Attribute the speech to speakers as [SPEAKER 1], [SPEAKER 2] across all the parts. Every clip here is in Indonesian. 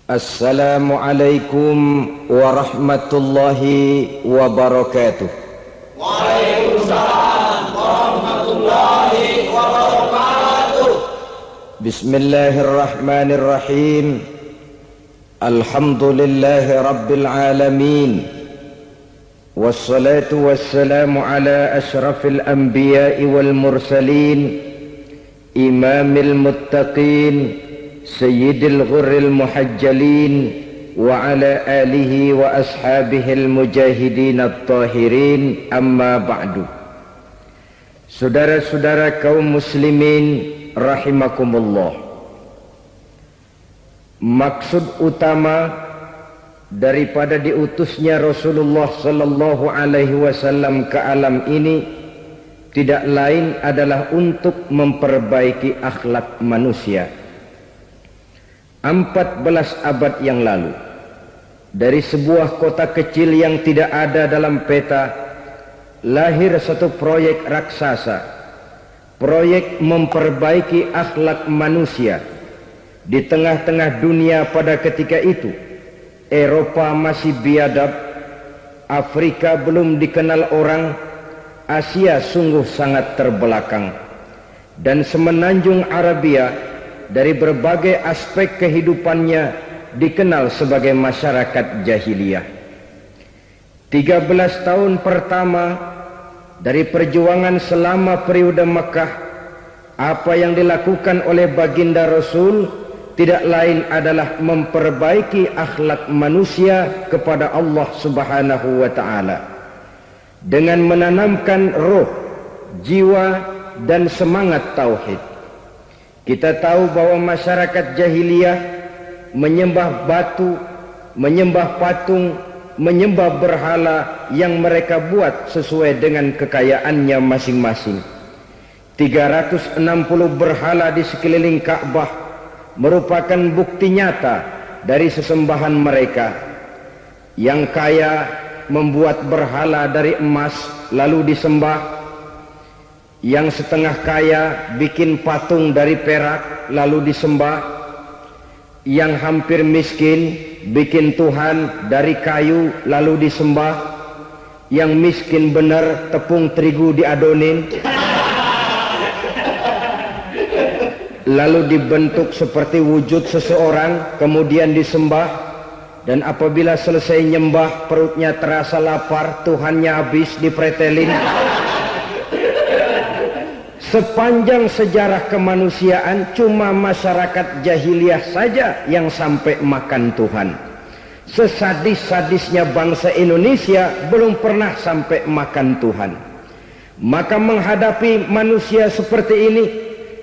[SPEAKER 1] Assalamualaikum warahmatullahi wabarakatuh.
[SPEAKER 2] Waalaikumsalam warahmatullahi wabarakatuh.
[SPEAKER 1] Bismillahirrahmanirrahim. Alhamdulillahi rabbil alamin. Wassalatu wassalamu ala ashrafil anbiya'i wal mursalin, imamil muttaqin, sayyidil ghurril muhajjalin, wa ala alihi wa ashabihil mujahidin at-tahirin, amma ba'du. Saudara-saudara kaum muslimin rahimakumullah, maksud utama daripada diutusnya Rasulullah sallallahu alaihi wasallam ke alam ini tidak lain adalah untuk memperbaiki akhlak manusia. 14 abad yang lalu, dari sebuah kota kecil yang tidak ada dalam peta, lahir satu proyek raksasa, proyek memperbaiki akhlak manusia. Di tengah-tengah dunia pada ketika itu, Eropa masih biadab, Afrika belum dikenal orang, Asia sungguh sangat terbelakang, dan semenanjung Arabia dari berbagai aspek kehidupannya dikenal sebagai masyarakat jahiliyah. 13 tahun pertama dari perjuangan selama periode Mekah, apa yang dilakukan oleh baginda Rasul tidak lain adalah memperbaiki akhlak manusia kepada Allah Subhanahu wa ta'ala dengan menanamkan roh, jiwa dan semangat tauhid. Kita tahu bahwa masyarakat jahiliyah menyembah batu, menyembah patung, menyembah berhala yang mereka buat sesuai dengan kekayaannya masing-masing. 360 berhala di sekeliling Ka'bah merupakan bukti nyata dari sesembahan mereka. Yang kaya membuat berhala dari emas lalu disembah, yang setengah kaya bikin patung dari perak lalu disembah, yang hampir miskin bikin Tuhan dari kayu lalu disembah, yang miskin benar tepung terigu diadonin lalu dibentuk seperti wujud seseorang kemudian disembah, dan apabila selesai nyembah perutnya terasa lapar, Tuhannya habis dipretelin. Sepanjang sejarah kemanusiaan cuma masyarakat jahiliyah saja yang sampai makan Tuhan. Sesadis-sadisnya bangsa Indonesia belum pernah sampai makan Tuhan. Maka menghadapi manusia seperti ini,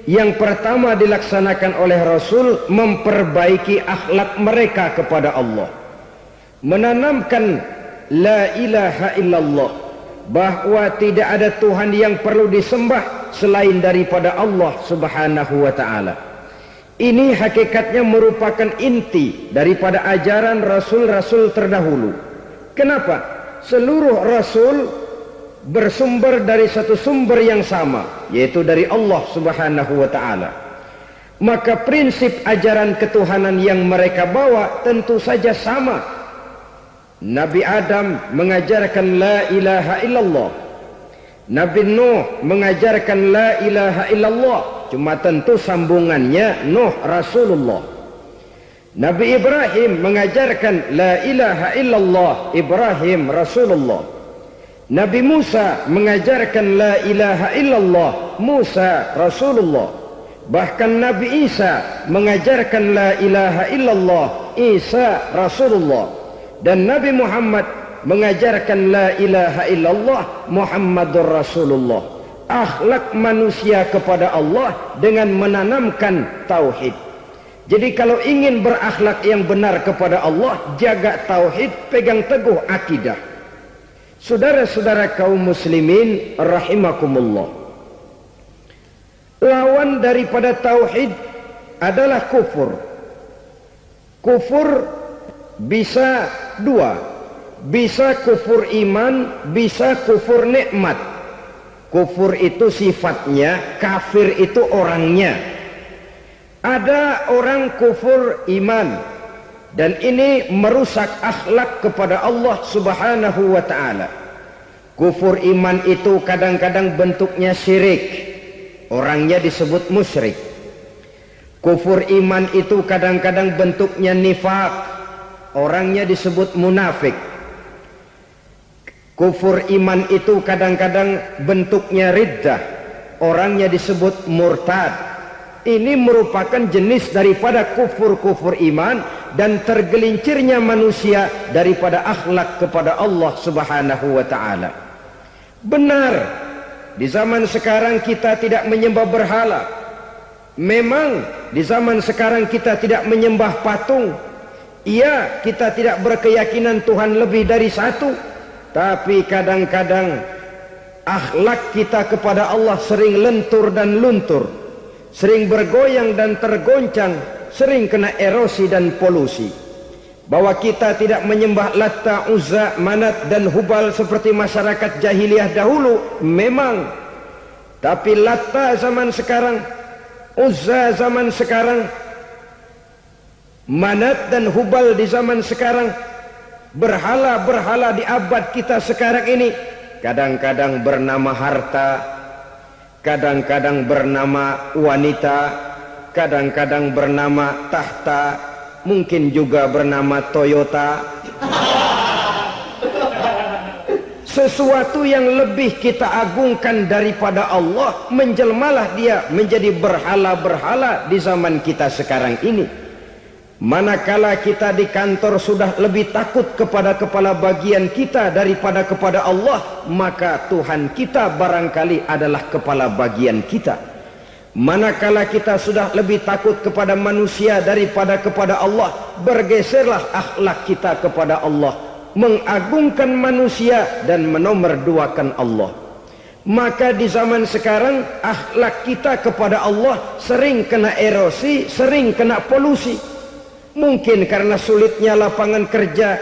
[SPEAKER 1] yang pertama dilaksanakan oleh Rasul memperbaiki akhlak mereka kepada Allah, menanamkan la ilaha illallah, bahwa tidak ada Tuhan yang perlu disembah selain daripada Allah Subhanahu wa ta'ala. Ini hakikatnya merupakan inti daripada ajaran rasul-rasul terdahulu. Kenapa? Seluruh rasul bersumber dari satu sumber yang sama, yaitu dari Allah Subhanahu wa ta'ala. Maka prinsip ajaran ketuhanan yang mereka bawa tentu saja sama. Nabi Adam mengajarkan la ilaha illallah, Nabi Nuh mengajarkan la ilaha illallah, cuma tentu sambungannya Nuh Rasulullah. Nabi Ibrahim mengajarkan la ilaha illallah, Ibrahim Rasulullah. Nabi Musa mengajarkan la ilaha illallah, Musa Rasulullah. Bahkan Nabi Isa mengajarkan la ilaha illallah, Isa Rasulullah. Dan Nabi Muhammad mengajarkan la ilaha illallah, Muhammadur Rasulullah. Akhlak manusia kepada Allah dengan menanamkan tauhid. Jadi kalau ingin berakhlak yang benar kepada Allah, jaga tauhid, pegang teguh akidah. Saudara-saudara kaum muslimin rahimakumullah, lawan daripada tauhid adalah kufur. Kufur bisa dua, bisa kufur iman, bisa kufur nikmat. Kufur itu sifatnya, kafir itu orangnya. Ada orang kufur iman, dan ini merusak akhlak kepada Allah Subhanahu wa ta'ala. Kufur iman itu kadang-kadang bentuknya syirik, orangnya disebut musyrik. Kufur iman itu kadang-kadang bentuknya nifak, orangnya disebut munafik. Kufur iman itu kadang-kadang bentuknya riddah, orangnya disebut murtad. Ini merupakan jenis daripada kufur-kufur iman dan tergelincirnya manusia daripada akhlak kepada Allah Subhanahu wa ta'ala. Benar, di zaman sekarang kita tidak menyembah berhala. Memang di zaman sekarang kita tidak menyembah patung. Iya, kita tidak berkeyakinan Tuhan lebih dari satu. Tapi kadang-kadang akhlak kita kepada Allah sering lentur dan luntur, sering bergoyang dan tergoncang, sering kena erosi dan polusi. Bahwa kita tidak menyembah Latta, Uzza, Manat dan Hubal seperti masyarakat jahiliyah dahulu, memang. Tapi Latta zaman sekarang, Uzza zaman sekarang, Manat dan Hubal di zaman sekarang, berhala-berhala di abad kita sekarang ini, kadang-kadang bernama harta, kadang-kadang bernama wanita, kadang-kadang bernama tahta, mungkin juga bernama Toyota. Sesuatu yang lebih kita agungkan daripada Allah, menjelmalah dia menjadi berhala-berhala di zaman kita sekarang ini. Manakala kita di kantor sudah lebih takut kepada kepala bagian kita daripada kepada Allah, maka Tuhan kita barangkali adalah kepala bagian kita. Manakala kita sudah lebih takut kepada manusia daripada kepada Allah, bergeserlah akhlak kita kepada Allah, mengagungkan manusia dan menomorduakan Allah. Maka di zaman sekarang akhlak kita kepada Allah sering kena erosi, sering kena polusi. Mungkin karena sulitnya lapangan kerja,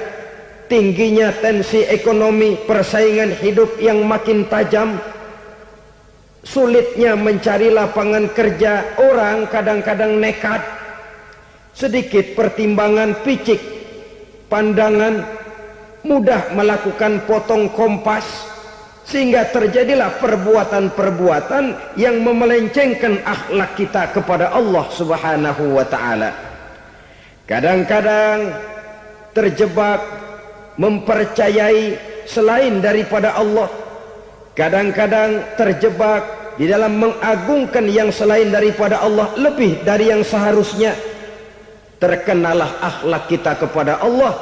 [SPEAKER 1] tingginya tensi ekonomi, persaingan hidup yang makin tajam, sulitnya mencari lapangan kerja, orang kadang-kadang nekat, sedikit pertimbangan, picik pandangan, mudah melakukan potong kompas, sehingga terjadilah perbuatan-perbuatan yang memelencengkan akhlak kita kepada Allah Subhanahu wa ta'ala. Kadang-kadang terjebak mempercayai selain daripada Allah, kadang-kadang terjebak di dalam mengagungkan yang selain daripada Allah lebih dari yang seharusnya. Terkenalah akhlak kita kepada Allah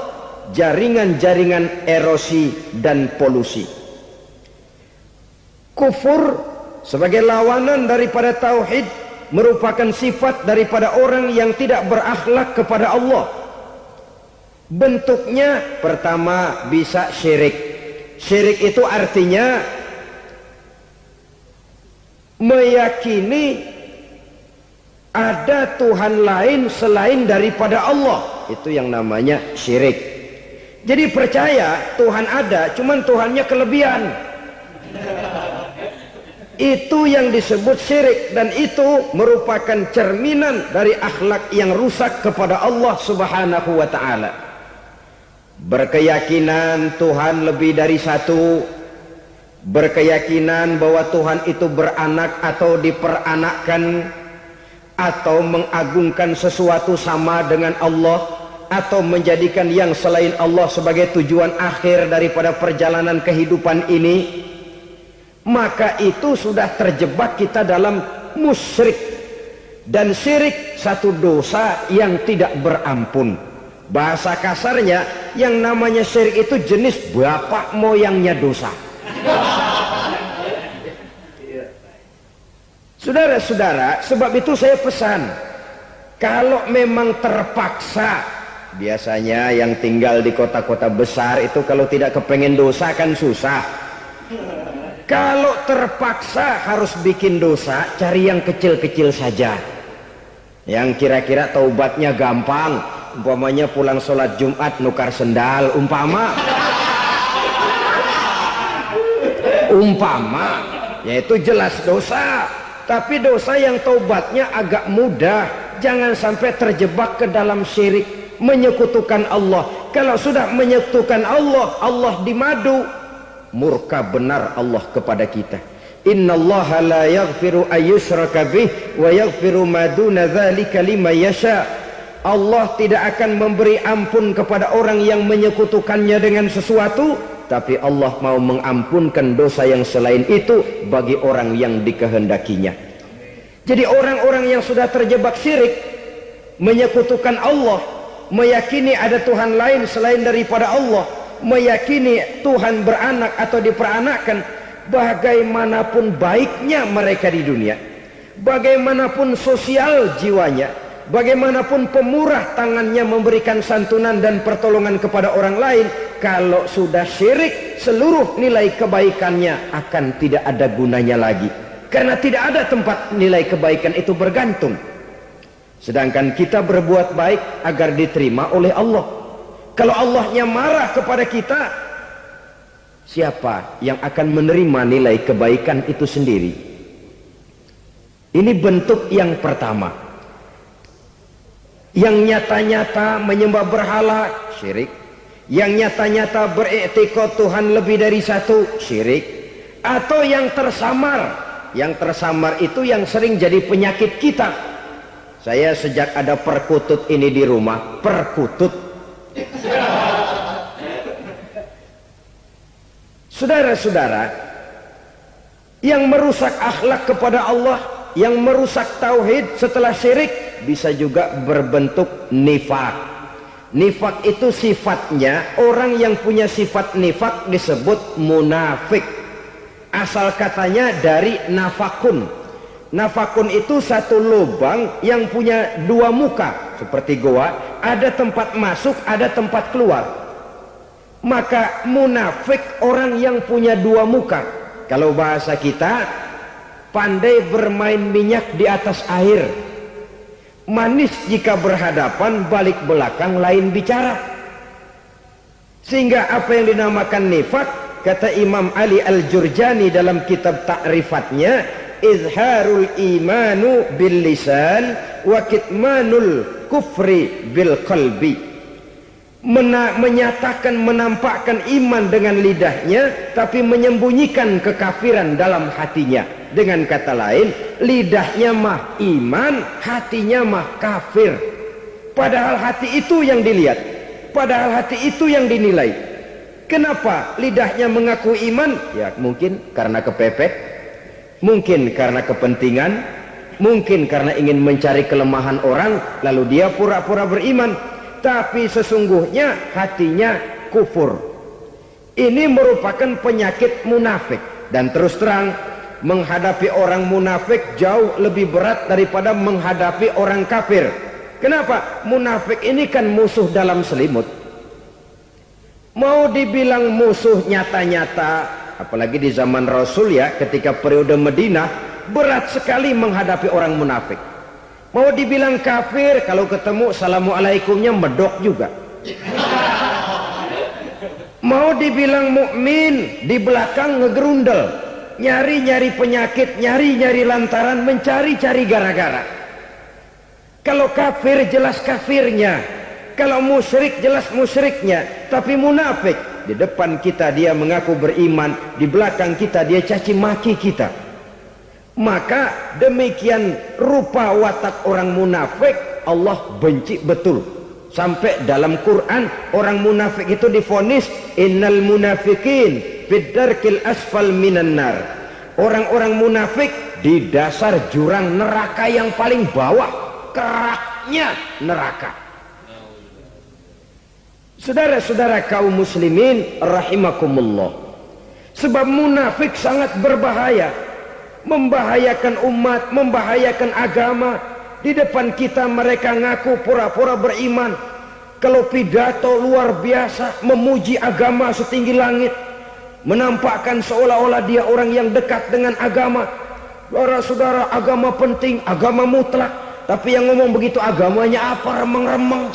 [SPEAKER 1] jaringan-jaringan erosi dan polusi. Kufur sebagai lawanan daripada tauhid merupakan sifat daripada orang yang tidak berakhlak kepada Allah. Bentuknya pertama bisa syirik. Syirik itu artinya meyakini ada Tuhan lain selain daripada Allah. Itu yang namanya syirik. Jadi percaya Tuhan ada, cuman Tuhannya kelebihan. Itu yang disebut syirik, dan itu merupakan cerminan dari akhlak yang rusak kepada Allah Subhanahu wa ta'ala. Berkeyakinan Tuhan lebih dari satu, berkeyakinan bahwa Tuhan itu beranak atau diperanakkan, atau mengagungkan sesuatu sama dengan Allah, atau menjadikan yang selain Allah sebagai tujuan akhir daripada perjalanan kehidupan ini, maka itu sudah terjebak kita dalam musyrik. Dan syirik satu dosa yang tidak berampun. Bahasa kasarnya, yang namanya syirik itu jenis bapak moyangnya dosa. Saudara-saudara, sebab itu saya pesan, kalau memang terpaksa, biasanya yang tinggal di kota-kota besar itu kalau tidak kepengen dosa kan susah. Kalau terpaksa harus bikin dosa, cari yang kecil-kecil saja, yang kira-kira taubatnya gampang. Umpamanya pulang sholat Jumat nukar sendal, umpama, yaitu jelas dosa. Tapi dosa yang taubatnya agak mudah. Jangan sampai terjebak ke dalam syirik. menyekutukan Allah. Kalau sudah menyekutukan Allah, Allah dimadu, murka benar Allah kepada kita. Innallaha la yaghfiru ayyushraka bih wa yaghfiru ma duna dzalika liman yasha. Allah tidak akan memberi ampun kepada orang yang menyekutukannya dengan sesuatu, tapi Allah mau mengampunkan dosa yang selain itu bagi orang yang dikehendakinya. Jadi orang-orang yang sudah terjebak syirik, menyekutukan Allah, meyakini ada Tuhan lain selain daripada Allah, meyakini Tuhan beranak atau diperanakkan, bagaimanapun baiknya mereka di dunia, bagaimanapun sosial jiwanya, bagaimanapun pemurah tangannya memberikan santunan dan pertolongan kepada orang lain, kalau sudah syirik, seluruh nilai kebaikannya akan tidak ada gunanya lagi, karena tidak ada tempat nilai kebaikan itu bergantung. Sedangkan kita berbuat baik agar diterima oleh Allah. Kalau Allahnya marah kepada kita, siapa yang akan menerima nilai kebaikan itu sendiri? Ini bentuk yang pertama. Yang nyata-nyata menyembah berhala, syirik. Yang nyata-nyata beriktikad Tuhan lebih dari satu, syirik. Atau yang tersamar. Yang tersamar itu yang sering jadi penyakit kita. Saya sejak ada perkutut ini di rumah, perkutut. Saudara-saudara, yang merusak akhlak kepada Allah, yang merusak tauhid setelah syirik, bisa juga berbentuk nifak. Nifak itu sifatnya, orang yang punya sifat nifak disebut munafik. Asal katanya dari nafakun. Nafakun itu satu lubang yang punya dua muka, seperti goa, ada tempat masuk, ada tempat keluar. Maka munafik orang yang punya dua muka. Kalau bahasa kita, pandai bermain minyak di atas air, manis jika berhadapan, balik belakang lain bicara. Sehingga apa yang dinamakan nifak, kata Imam Ali Al-Jurjani dalam kitab ta'rifatnya, izharul imanu bil lisan wa kitmanul kufri bil qalbi. Menyatakan, menampakkan iman dengan lidahnya, tapi menyembunyikan kekafiran dalam hatinya. Dengan kata lain, lidahnya mah iman, hatinya mah kafir. Padahal hati itu yang dilihat, padahal hati itu yang dinilai. Kenapa lidahnya mengaku iman? Ya mungkin karena kepepet, mungkin karena kepentingan, mungkin karena ingin mencari kelemahan orang, lalu dia pura-pura beriman, tapi sesungguhnya hatinya kufur. Ini merupakan penyakit munafik. Dan terus terang, menghadapi orang munafik jauh lebih berat daripada menghadapi orang kafir. Kenapa? Munafik ini kan musuh dalam selimut. Mau dibilang musuh nyata-nyata, apalagi di zaman Rasul ya, ketika periode Madinah, berat sekali menghadapi orang munafik. Mau dibilang kafir, kalau ketemu assalamualaikumnya medok juga. Mau dibilang mukmin, di belakang ngegerundel, nyari-nyari penyakit, nyari-nyari lantaran, mencari-cari gara-gara. Kalau kafir jelas kafirnya, kalau musyrik jelas musyriknya. Tapi munafik, di depan kita dia mengaku beriman, di belakang kita dia caci maki kita. Maka demikian rupa watak orang munafik, Allah benci betul. Sampai dalam Quran orang munafik itu divonis innal munafikin fid darkil asfal minan nar. Orang-orang munafik di dasar jurang neraka yang paling bawah, keraknya neraka. Saudara-saudara kaum muslimin rahimakumullah, sebab munafik sangat berbahaya, membahayakan umat, membahayakan agama. Di depan kita mereka ngaku pura-pura beriman, kalau pidato luar biasa, memuji agama setinggi langit, menampakkan seolah-olah dia orang yang dekat dengan agama. Saudara-saudara, agama penting, agama mutlak. Tapi yang ngomong begitu agamanya apa? Remeng-remeng.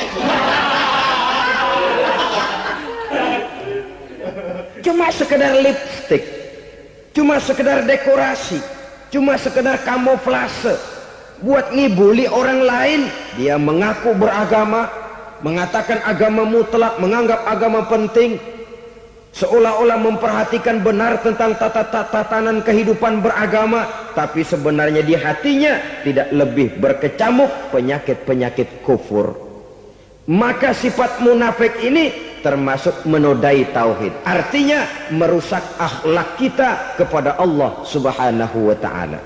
[SPEAKER 1] Cuma sekedar lipstick, cuma sekedar dekorasi, cuma sekedar kamuflase buat ngibuli orang lain. Dia mengaku beragama, mengatakan agama mutlak, menganggap agama penting, seolah-olah memperhatikan benar tentang tatanan kehidupan beragama, tapi sebenarnya di hatinya tidak lebih berkecamuk penyakit-penyakit kufur. Maka sifat munafik ini termasuk menodai tauhid, artinya merusak akhlak kita kepada Allah Subhanahu wa ta'ala.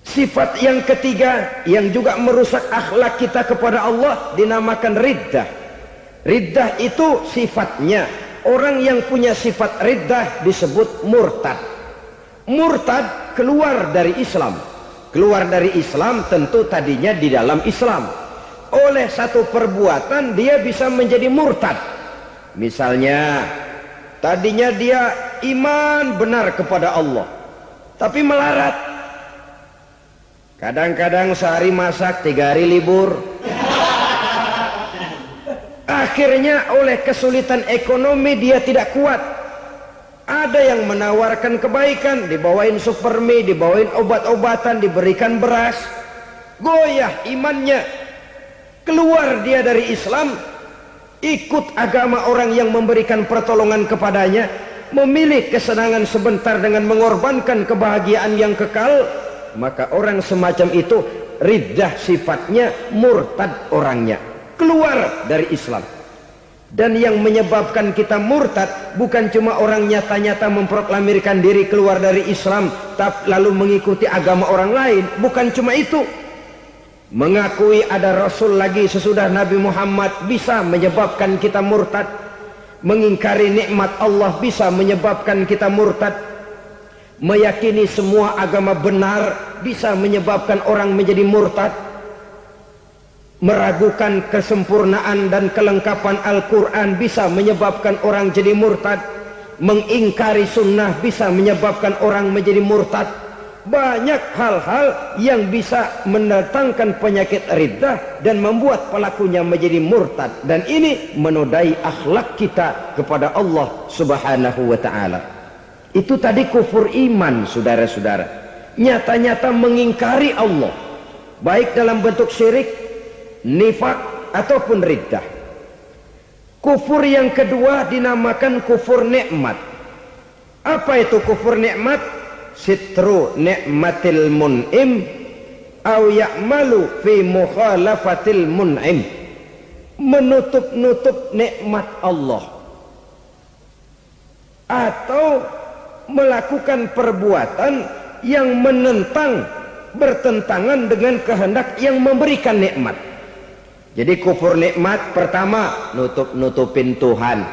[SPEAKER 1] Sifat yang ketiga yang juga merusak akhlak kita kepada Allah dinamakan riddah. Riddah itu sifatnya, orang yang punya sifat riddah disebut murtad. Murtad keluar dari Islam. Keluar dari Islam tentu tadinya di dalam Islam. Oleh satu perbuatan dia bisa menjadi murtad. Misalnya tadinya dia iman benar kepada Allah, tapi melarat. Kadang-kadang sehari masak, 3 hari libur. Akhirnya oleh kesulitan ekonomi dia tidak kuat. Ada yang menawarkan kebaikan, dibawain supermi, dibawain obat-obatan, diberikan beras. Goyah imannya. Keluar dia dari Islam, ikut agama orang yang memberikan pertolongan kepadanya, memilih kesenangan sebentar dengan mengorbankan kebahagiaan yang kekal. Maka orang semacam itu riddah sifatnya, murtad orangnya, keluar dari Islam. Dan yang menyebabkan kita murtad bukan cuma orang nyata-nyata memproklamirkan diri keluar dari Islam tapi lalu mengikuti agama orang lain, bukan cuma itu. Mengakui ada Rasul lagi sesudah Nabi Muhammad bisa menyebabkan kita murtad. Mengingkari nikmat Allah bisa menyebabkan kita murtad. Meyakini semua agama benar bisa menyebabkan orang menjadi murtad. Meragukan kesempurnaan dan kelengkapan Al-Quran bisa menyebabkan orang jadi murtad. Mengingkari sunnah bisa menyebabkan orang menjadi murtad. Banyak hal-hal yang bisa mendatangkan penyakit riddah dan membuat pelakunya menjadi murtad. Dan ini menodai akhlak kita kepada Allah Subhanahu wa ta'ala. Itu tadi kufur iman, saudara-saudara. Nyata-nyata mengingkari Allah, baik dalam bentuk syirik, nifak, ataupun riddah. Kufur yang kedua dinamakan kufur nikmat. Apa itu kufur nikmat? Sitru nikmatil mun'im au ya'malu fi mukhalafatil mun'im. Menutup-nutup nikmat Allah, atau melakukan perbuatan yang menentang, bertentangan dengan kehendak yang memberikan nikmat. Jadi kufur nikmat pertama, nutup-nutupin Tuhan.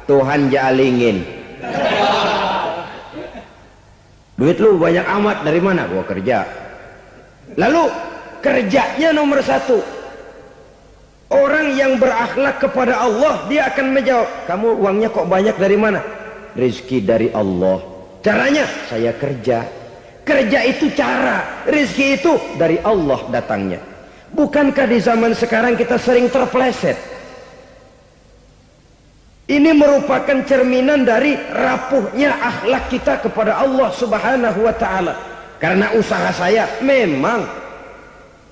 [SPEAKER 1] Tuhan jalingin. Duit lu banyak amat, dari mana? Gua kerja. Lalu kerjanya nomor 1. Orang yang berakhlak kepada Allah, dia akan menjawab, kamu uangnya kok banyak, dari mana? Rezeki dari Allah. Caranya, saya kerja. Kerja itu cara, rezeki itu dari Allah datangnya. Bukankah di zaman sekarang kita sering terpeleset? Ini merupakan cerminan dari rapuhnya akhlak kita kepada Allah Subhanahu wa ta'ala. Karena usaha saya memang,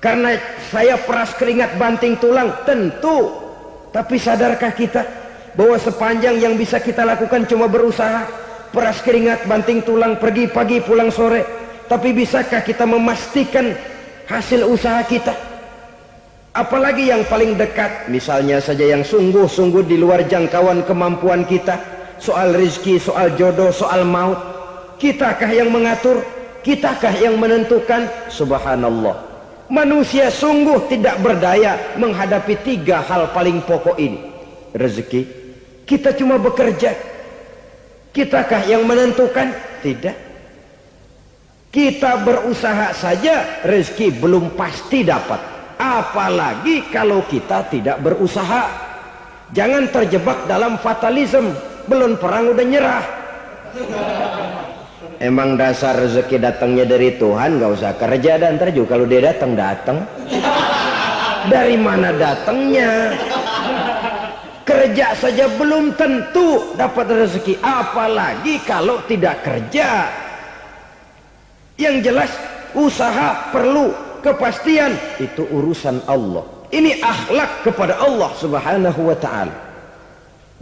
[SPEAKER 1] karena saya peras keringat banting tulang, tentu. Tapi sadarkah kita bahwa sepanjang yang bisa kita lakukan cuma berusaha, peras keringat, banting tulang, pergi pagi pulang sore. Tapi bisakah kita memastikan hasil usaha kita? Apalagi yang paling dekat, misalnya saja yang sungguh-sungguh di luar jangkauan kemampuan kita, soal rezeki, soal jodoh, soal maut. Kitakah yang mengatur? Kitakah yang menentukan? Subhanallah, manusia sungguh tidak berdaya menghadapi 3 hal paling pokok ini. Rezeki, kita cuma bekerja. Kitakah yang menentukan? Tidak. Kita berusaha saja rezeki belum pasti dapat, apalagi kalau kita tidak berusaha. Jangan terjebak dalam fatalisme, belum perang udah nyerah. Emang dasar rezeki datangnya dari Tuhan, gak usah kerja, dan ntar juga kalau dia datang. Dari mana datangnya? Kerja saja belum tentu dapat rezeki, apalagi kalau tidak kerja. Yang jelas usaha perlu kepastian, itu urusan Allah. Ini akhlak kepada Allah subhanahu wa ta'ala.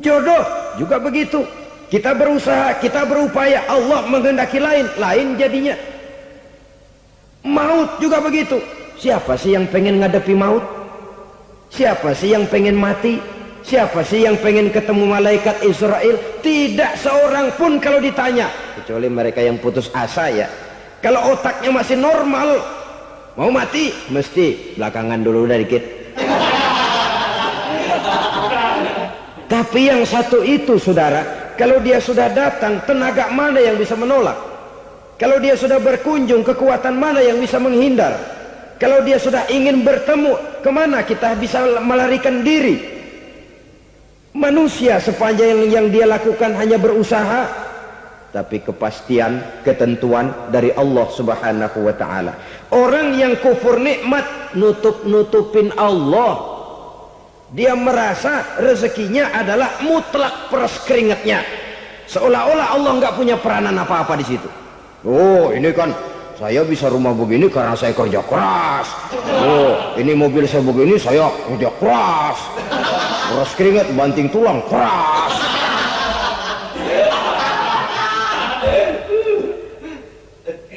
[SPEAKER 1] Jodoh juga begitu. Kita berusaha, kita berupaya, Allah menghendaki lain, lain jadinya. Maut juga begitu. Siapa sih yang pengen ngadepi maut? Siapa sih yang pengen mati? Siapa sih yang pengen ketemu malaikat Israel? Tidak seorang pun kalau ditanya, kecuali mereka yang putus asa ya. Kalau otaknya masih normal, mau mati mesti belakangan dulu udah dikit. Tapi yang satu itu saudara, kalau dia sudah datang, tenaga mana yang bisa menolak? Kalau dia sudah berkunjung, kekuatan mana yang bisa menghindar? Kalau dia sudah ingin bertemu, kemana kita bisa melarikan diri? Manusia sepanjang yang dia lakukan hanya berusaha, tapi kepastian, ketentuan dari Allah subhanahu wa ta'ala. Orang yang kufur nikmat, nutup-nutupin Allah. Dia merasa rezekinya adalah mutlak peras keringatnya, seolah-olah Allah nggak punya peranan apa-apa di situ. Oh, ini kan saya bisa rumah begini karena saya kerja keras. Oh, ini mobil saya begini saya kerja keras. Peras keringat banting tulang keras.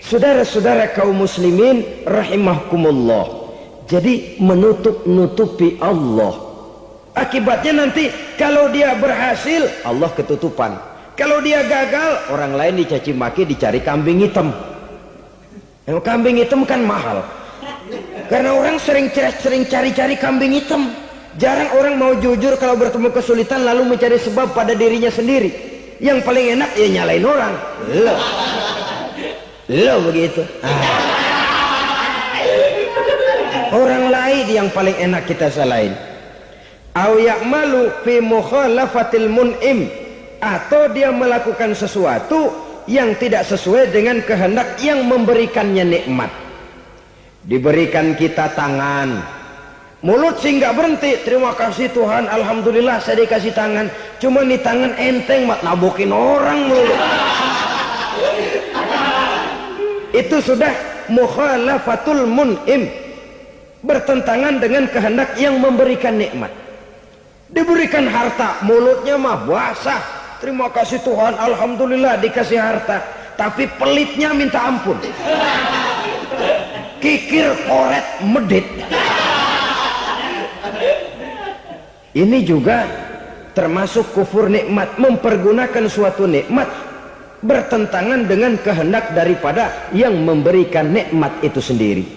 [SPEAKER 1] Saudara-saudara kaum muslimin rahimahkumullah, jadi menutup-nutupi Allah. Akibatnya nanti kalau dia berhasil, Allah ketutupan. Kalau dia gagal, orang lain dicaci maki, dicari kambing hitam. Yang kambing hitam kan mahal, karena orang sering cari-cari kambing hitam. Jarang orang mau jujur kalau bertemu kesulitan lalu mencari sebab pada dirinya sendiri. Yang paling enak ya nyalain orang. Lo begitu. Orang lain yang paling enak kita salahin. Au ya'malu fi mukhalafatil mun'im, atau dia melakukan sesuatu yang tidak sesuai dengan kehendak yang memberikannya nikmat. Diberikan kita tangan, mulut sih nggak berhenti, terima kasih Tuhan, alhamdulillah saya dikasih tangan. Cuma nih tangan enteng mat nabokin orang mulu. Itu sudah mukhalafatul mun'im, bertentangan dengan kehendak yang memberikan nikmat. Diberikan harta, mulutnya mah basah, terima kasih Tuhan, alhamdulillah dikasih harta, tapi pelitnya minta ampun, kikir koret medit. Ini juga termasuk kufur nikmat, mempergunakan suatu nikmat bertentangan dengan kehendak daripada yang memberikan nikmat itu sendiri.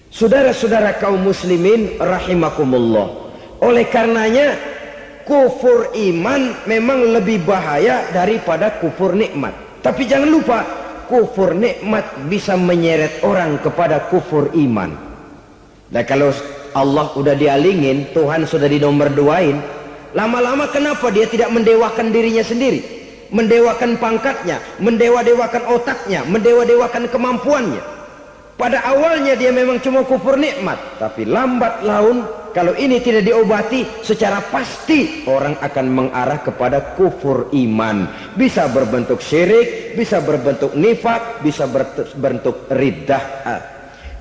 [SPEAKER 1] Saudara-saudara kaum muslimin rahimakumullah, oleh karenanya kufur iman memang lebih bahaya daripada kufur nikmat. Tapi jangan lupa, kufur nikmat bisa menyeret orang kepada kufur iman. Nah kalau Allah udah dialingin, Tuhan sudah dinomor duain, lama-lama kenapa dia tidak mendewakan dirinya sendiri, mendewakan pangkatnya, mendewa-dewakan otaknya, mendewa-dewakan kemampuannya? Pada awalnya dia memang cuma kufur nikmat, tapi lambat laun kalau ini tidak diobati, secara pasti orang akan mengarah kepada kufur iman. Bisa berbentuk syirik, bisa berbentuk nifak, bisa berbentuk riddah.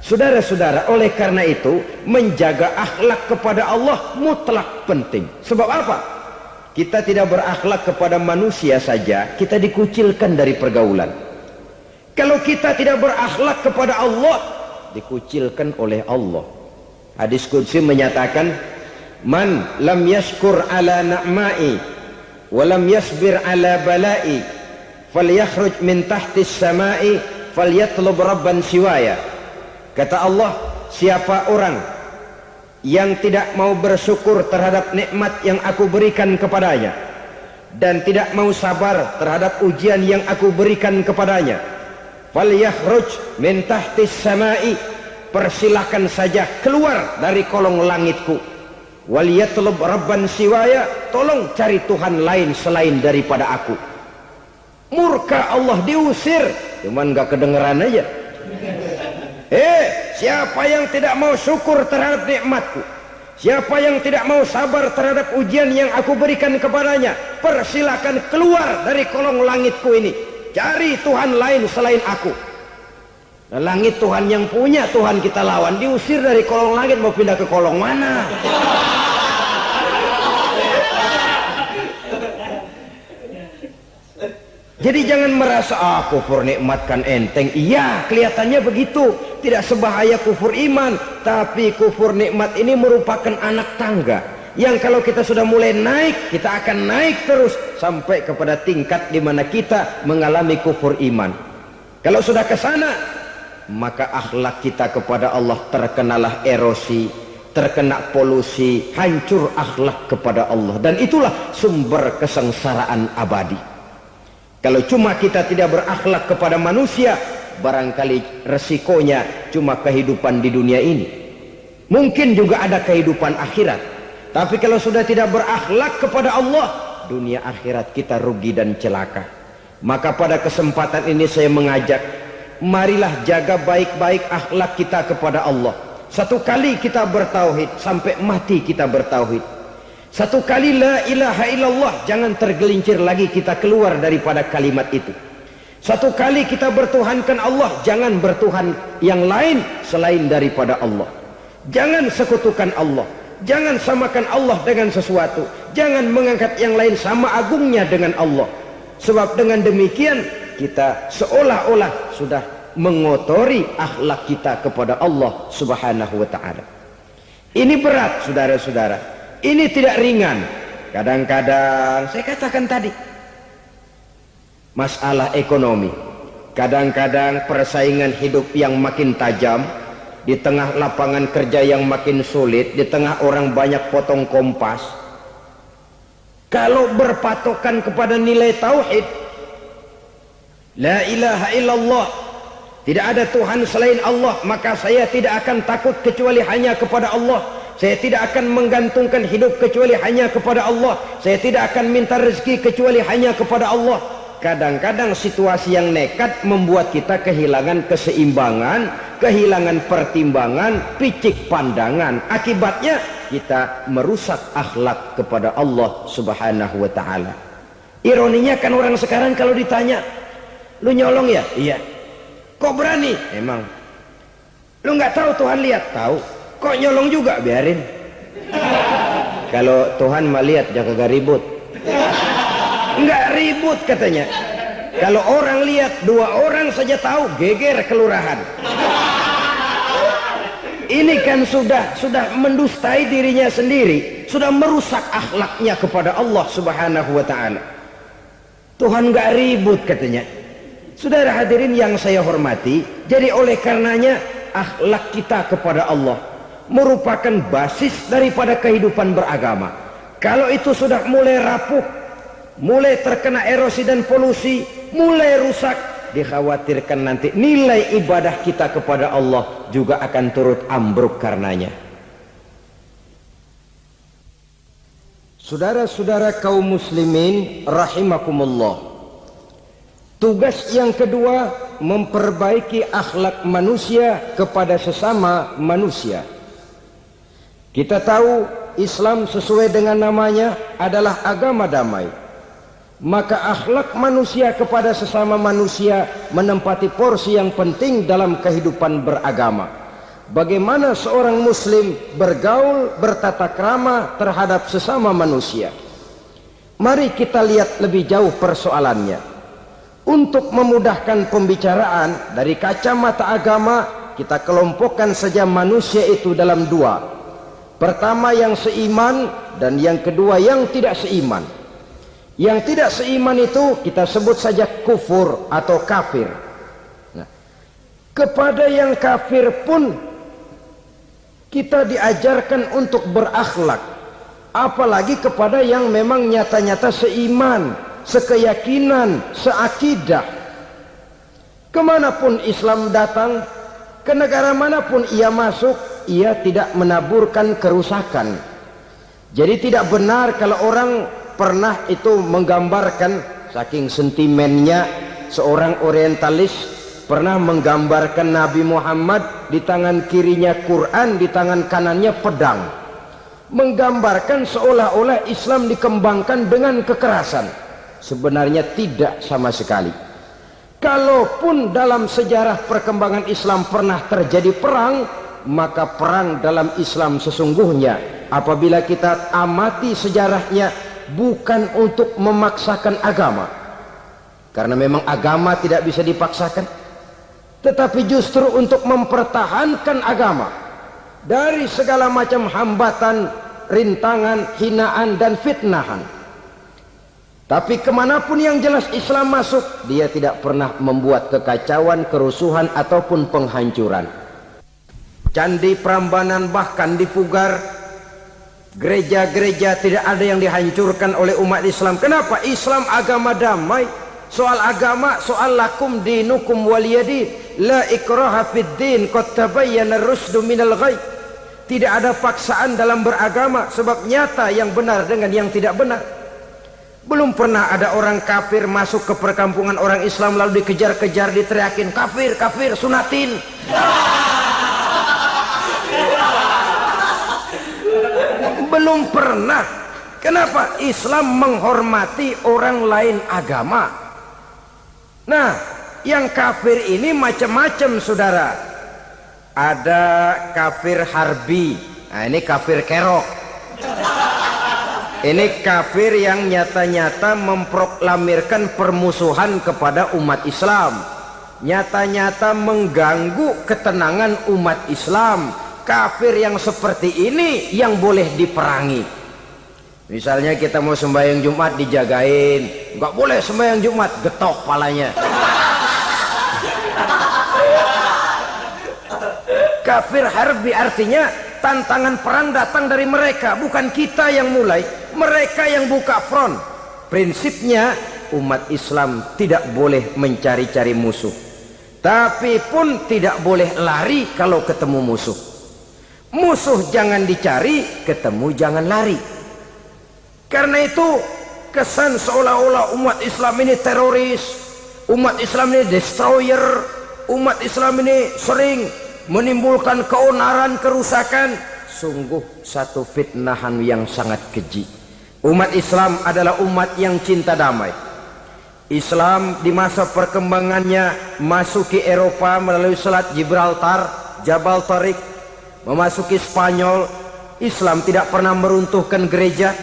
[SPEAKER 1] Saudara-saudara, oleh karena itu menjaga akhlak kepada Allah mutlak penting. Sebab apa? Kita tidak berakhlak kepada manusia saja, kita dikucilkan dari pergaulan. Kalau kita tidak berakhlak kepada Allah, dikucilkan oleh Allah. Hadis qudsi menyatakan, man lam yashkur ala na'mai wa lam yasbir ala balai falyakhruj min tahtis samai falyatlub rabban siwaya. Kata Allah, siapa orang yang tidak mau bersyukur terhadap nikmat yang aku berikan kepadanya dan tidak mau sabar terhadap ujian yang aku berikan kepadanya, falyakhruj min tahtis samai, persilahkan saja keluar dari kolong langitku, waliyatlub rabban siwaya, tolong cari Tuhan lain selain daripada aku. Murka Allah, diusir, cuman gak kedengeran aja. Siapa yang tidak mau syukur terhadap nikmatku, siapa yang tidak mau sabar terhadap ujian yang aku berikan kepadanya, persilakan keluar dari kolong langitku ini, cari Tuhan lain selain aku. Nah, langit Tuhan yang punya, Tuhan kita lawan, diusir dari kolong langit, mau pindah ke kolong mana? Jadi jangan merasa kufur nikmat kan enteng. Iya, kelihatannya begitu, tidak sebahaya kufur iman. Tapi kufur nikmat ini merupakan anak tangga yang kalau kita sudah mulai naik, kita akan naik terus sampai kepada tingkat di mana kita mengalami kufur iman. Kalau sudah ke sana, maka akhlak kita kepada Allah terkenalah erosi, terkena polusi, hancur akhlak kepada Allah, dan itulah sumber kesengsaraan abadi. Kalau cuma kita tidak berakhlak kepada manusia, barangkali resikonya cuma kehidupan di dunia ini. Mungkin juga ada kehidupan akhirat. Tapi kalau sudah tidak berakhlak kepada Allah, dunia akhirat kita rugi dan celaka. Maka pada kesempatan ini saya mengajak, marilah jaga baik-baik akhlak kita kepada Allah. Satu kali kita bertauhid, sampai mati kita bertauhid. Satu kali la ilaha illallah, jangan tergelincir lagi kita keluar daripada kalimat itu. Satu kali kita bertuhankan Allah, jangan bertuhan yang lain selain daripada Allah. Jangan sekutukan Allah, jangan samakan Allah dengan sesuatu, jangan mengangkat yang lain sama agungnya dengan Allah. Sebab dengan demikian kita seolah-olah sudah mengotori akhlak kita kepada Allah subhanahu wa ta'ala. Ini berat saudara-saudara, ini tidak ringan. Kadang-kadang saya katakan tadi, masalah ekonomi, kadang-kadang persaingan hidup yang makin tajam, di tengah lapangan kerja yang makin sulit, di tengah orang banyak potong kompas. Kalau berpatokan kepada nilai tauhid, la ilaha illallah, tidak ada Tuhan selain Allah, maka saya tidak akan takut kecuali hanya kepada Allah. Saya tidak akan menggantungkan hidup kecuali hanya kepada Allah. Saya tidak akan minta rezeki kecuali hanya kepada Allah. Kadang-kadang situasi yang nekat membuat kita kehilangan keseimbangan, kehilangan pertimbangan, picik pandangan. Akibatnya kita merusak akhlak kepada Allah subhanahu wa ta'ala. Ironinya kan orang sekarang kalau ditanya, lu nyolong ya? Iya. Kok berani? Emang. Lu nggak tahu Tuhan lihat? Tahu. Kok nyolong juga? Biarin. Kalau Tuhan mah lihat, jangan kagak ribut. Enggak ribut katanya. Kalau orang lihat, 2 orang saja tahu, geger kelurahan. Ini kan sudah mendustai dirinya sendiri, sudah merusak akhlaknya kepada Allah subhanahu wa ta'ala. Tuhan enggak ribut katanya. Saudara hadirin yang saya hormati, jadi oleh karenanya akhlak kita kepada Allah merupakan basis daripada kehidupan beragama. Kalau itu sudah mulai rapuh, mulai terkena erosi dan polusi, mulai rusak, dikhawatirkan nanti nilai ibadah kita kepada Allah juga akan turut ambruk karenanya. Saudara-saudara kaum muslimin rahimakumullah, tugas yang kedua memperbaiki akhlak manusia kepada sesama manusia. Kita tahu Islam sesuai dengan namanya adalah agama damai. Maka akhlak manusia kepada sesama manusia menempati porsi yang penting dalam kehidupan beragama. Bagaimana seorang muslim bergaul, bertata krama terhadap sesama manusia. Mari kita lihat lebih jauh persoalannya. Untuk memudahkan pembicaraan dari kacamata agama, kita kelompokkan saja manusia itu dalam 2. Pertama yang seiman, dan yang kedua yang tidak seiman. Yang tidak seiman itu kita sebut saja kufur atau kafir. Nah, kepada yang kafir pun kita diajarkan untuk berakhlak, apalagi kepada yang memang nyata-nyata seiman, sekeyakinan, seakidah. Kemanapun Islam datang, ke negara manapun ia masuk, ia tidak menaburkan kerusakan. Jadi tidak benar kalau orang pernah itu menggambarkan, saking sentimennya seorang orientalis pernah menggambarkan Nabi Muhammad di tangan kirinya Quran, di tangan kanannya pedang, menggambarkan seolah-olah Islam dikembangkan dengan kekerasan. Sebenarnya tidak sama sekali. Kalaupun dalam sejarah perkembangan Islam pernah terjadi perang, maka perang dalam Islam sesungguhnya apabila kita amati sejarahnya bukan untuk memaksakan agama, karena memang agama tidak bisa dipaksakan, tetapi justru untuk mempertahankan agama dari segala macam hambatan, rintangan, hinaan dan fitnahan. Tapi kemanapun yang jelas Islam masuk, dia tidak pernah membuat kekacauan, kerusuhan ataupun penghancuran. Candi Prambanan bahkan dipugar, gereja-gereja tidak ada yang dihancurkan oleh umat Islam. Kenapa? Islam agama damai. Soal agama, soal lakum dinukum waliyadin, la ikraha fid din, qad tabayyana ar-rusdu minal ghayy. Tidak ada paksaan dalam beragama, sebab nyata yang benar dengan yang tidak benar. Belum pernah ada orang kafir masuk ke perkampungan orang Islam lalu dikejar-kejar, diteriakin kafir, kafir, sunatin. Belum pernah. Kenapa? Islam menghormati orang lain agama. Nah, yang kafir ini macam-macam, saudara. Ada kafir harbi. Nah, ini kafir kerok. Ini kafir yang nyata-nyata memproklamirkan permusuhan kepada umat Islam, nyata-nyata mengganggu ketenangan umat Islam. Kafir yang seperti ini yang boleh diperangi. Misalnya kita mau sembahyang Jumat dijagain, nggak boleh sembahyang Jumat, getok palanya. Kafir harbi artinya tantangan perang datang dari mereka, bukan kita yang mulai. Mereka yang buka front. Prinsipnya umat Islam tidak boleh mencari-cari musuh, tapi pun tidak boleh lari kalau ketemu musuh. Musuh jangan dicari, ketemu jangan lari. Karena itu kesan seolah-olah umat Islam ini teroris, umat Islam ini destroyer, umat Islam ini sering menimbulkan keonaran, kerusakan. Sungguh satu fitnahan yang sangat keji. Umat Islam adalah umat yang cinta damai. Islam di masa perkembangannya masuki Eropa melalui Selat Gibraltar, Jabal Tariq, memasuki Spanyol. Islam tidak pernah meruntuhkan gereja.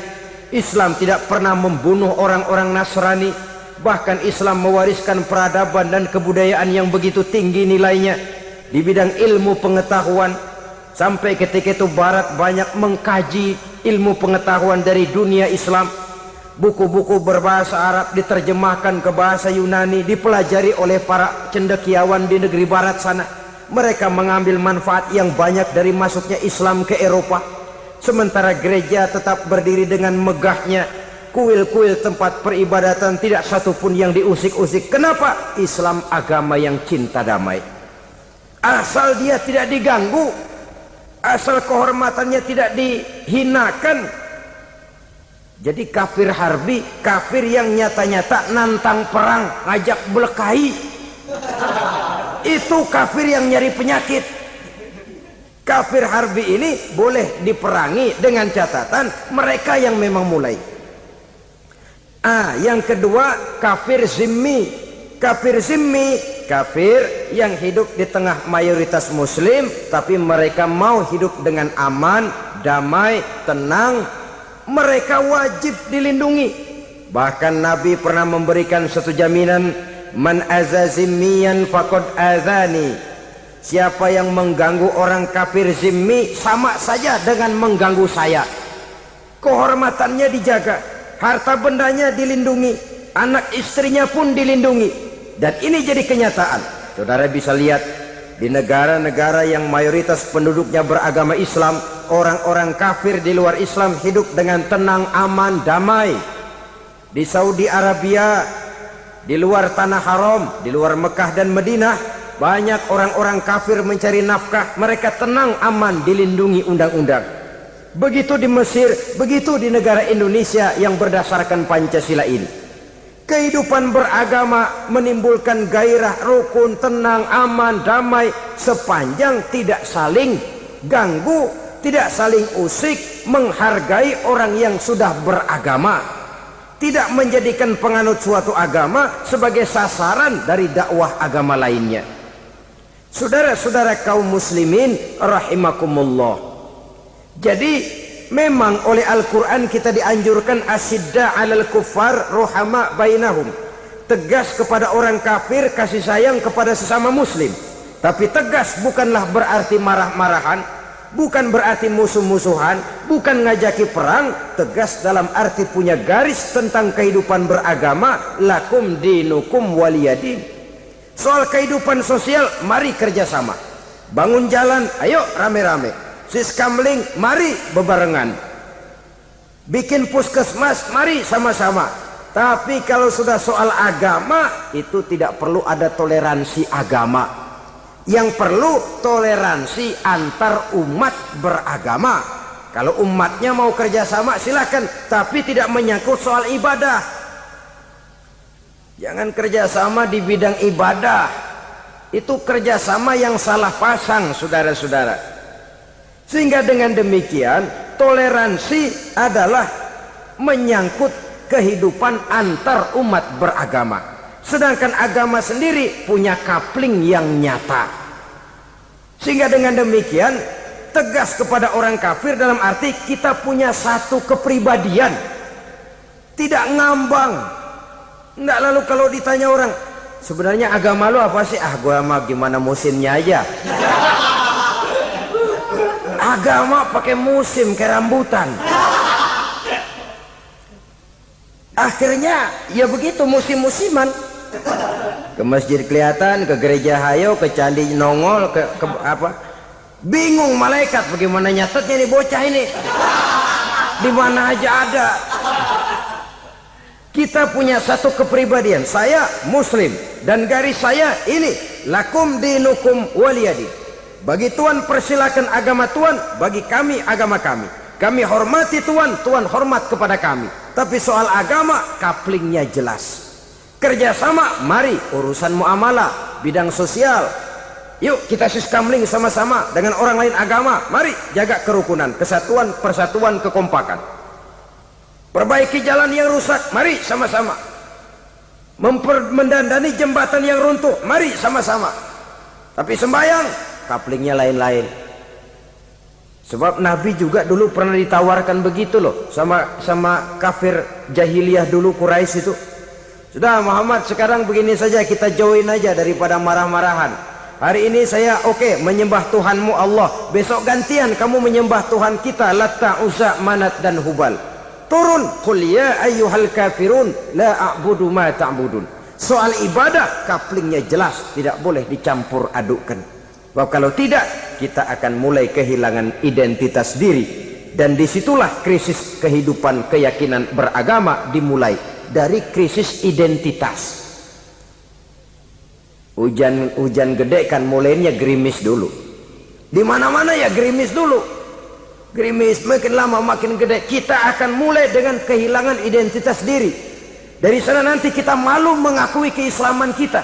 [SPEAKER 1] Islam tidak pernah membunuh orang-orang Nasrani. Bahkan Islam mewariskan peradaban dan kebudayaan yang begitu tinggi nilainya di bidang ilmu pengetahuan. Sampai ketika itu Barat banyak mengkaji ilmu pengetahuan dari dunia Islam. Buku-buku berbahasa Arab diterjemahkan ke bahasa Yunani, dipelajari oleh para cendekiawan di negeri Barat sana. Mereka mengambil manfaat yang banyak dari masuknya Islam ke Eropa. Sementara gereja tetap berdiri dengan megahnya. Kuil-kuil tempat peribadatan tidak satupun yang diusik-usik. Kenapa? Islam agama yang cinta damai. Asal dia tidak diganggu, asal kehormatannya tidak dihinakan. Jadi kafir harbi, kafir yang nyata-nyata nantang perang, ngajak berkelahi. Itu kafir yang nyari penyakit. Kafir harbi ini boleh diperangi dengan catatan mereka yang memang mulai. Yang kedua kafir zimmi. Kafir zimmi, kafir yang hidup di tengah mayoritas muslim, tapi mereka mau hidup dengan aman, damai, tenang. Mereka wajib dilindungi. Bahkan Nabi pernah memberikan satu jaminan, man azazimiyan faqad azani. Siapa yang mengganggu orang kafir zimmi sama saja dengan mengganggu saya. Kehormatannya dijaga, harta bendanya dilindungi, anak istrinya pun dilindungi. Dan ini jadi kenyataan. Saudara bisa lihat di negara-negara yang mayoritas penduduknya beragama Islam, orang-orang kafir di luar Islam hidup dengan tenang, aman, damai. Di Saudi Arabia, di luar tanah haram, di luar Mekah dan Madinah, banyak orang-orang kafir mencari nafkah. Mereka tenang, aman, dilindungi undang-undang. Begitu di Mesir, begitu di negara Indonesia yang berdasarkan Pancasila ini. Kehidupan beragama menimbulkan gairah, rukun, tenang, aman, damai, sepanjang tidak saling ganggu, tidak saling usik, menghargai orang yang sudah beragama. tidak menjadikan penganut suatu agama sebagai sasaran dari dakwah agama lainnya. Saudara-saudara kaum muslimin rahimakumullah. Jadi memang oleh Al-Quran kita dianjurkan asyidda 'alal kuffar ruhama bainahum, tegas kepada orang kafir, kasih sayang kepada sesama muslim. Tapi tegas bukanlah berarti marah-marahan, bukan berarti musuh-musuhan, bukan ngajaki perang. Tegas dalam arti punya garis tentang kehidupan beragama, lakum dinukum waliyadin. Soal kehidupan sosial, mari kerjasama. Bangun jalan, ayo rame-rame. Siskamling, mari bebarengan. Bikin puskesmas, mari sama-sama. Tapi kalau sudah soal agama, itu tidak perlu ada toleransi agama. Yang perlu toleransi antar umat beragama. Kalau umatnya mau kerjasama silakan, tapi tidak menyangkut soal ibadah. Jangan kerjasama di bidang ibadah. Itu kerjasama yang salah pasang, saudara-saudara. Sehingga dengan demikian toleransi adalah menyangkut kehidupan antar umat beragama. Sedangkan agama sendiri punya kapling yang nyata. Sehingga dengan demikian tegas kepada orang kafir dalam arti kita punya satu kepribadian, tidak ngambang. Nggak, lalu kalau ditanya orang, sebenarnya agama lu apa sih? Ah, gua mah gimana musimnya aja. Agama pakai musim kayak rambutan. Akhirnya ya begitu, musim-musiman. Ke masjid kelihatan, ke gereja hayo, ke candi nongol, ke apa? Bingung malaikat bagaimana nyatetnya nih bocah ini. Di mana aja ada. Kita punya satu kepribadian. Saya muslim dan garis saya ini, lakum dinukum waliyadin. Bagi Tuhan persilakan agama Tuhan, bagi kami agama kami. Kami hormati Tuhan, Tuhan hormat kepada kami. Tapi soal agama kaplingnya jelas. Kerjasama, mari urusan muamalah, bidang sosial. Yuk kita siskamling sama-sama dengan orang lain agama. Mari jaga kerukunan, kesatuan, persatuan, kekompakan. Perbaiki jalan yang rusak, mari sama-sama. Mendandani jembatan yang runtuh, mari sama-sama. Tapi sembahyang, kaplingnya lain-lain. Sebab Nabi juga dulu pernah ditawarkan begitu loh sama kafir jahiliyah dulu, Quraisy itu. Sudah Muhammad, sekarang begini saja, kita join aja daripada marah-marahan. Hari ini saya oke menyembah Tuhanmu Allah, besok gantian kamu menyembah Tuhan kita Latta, Uzza, Manat dan Hubal. Turun, qul ya ayyuhal kafirun la a'budu ma ta'budun. Soal ibadah kaplingnya jelas, tidak boleh dicampur adukkan. Sebab kalau tidak, kita akan mulai kehilangan identitas diri. Dan disitulah krisis kehidupan keyakinan beragama dimulai, dari krisis identitas. Hujan gede kan mulainya gerimis dulu. Di mana-mana ya gerimis dulu. Gerimis makin lama makin gede. Kita akan mulai dengan kehilangan identitas diri. Dari sana nanti kita malu mengakui keislaman kita.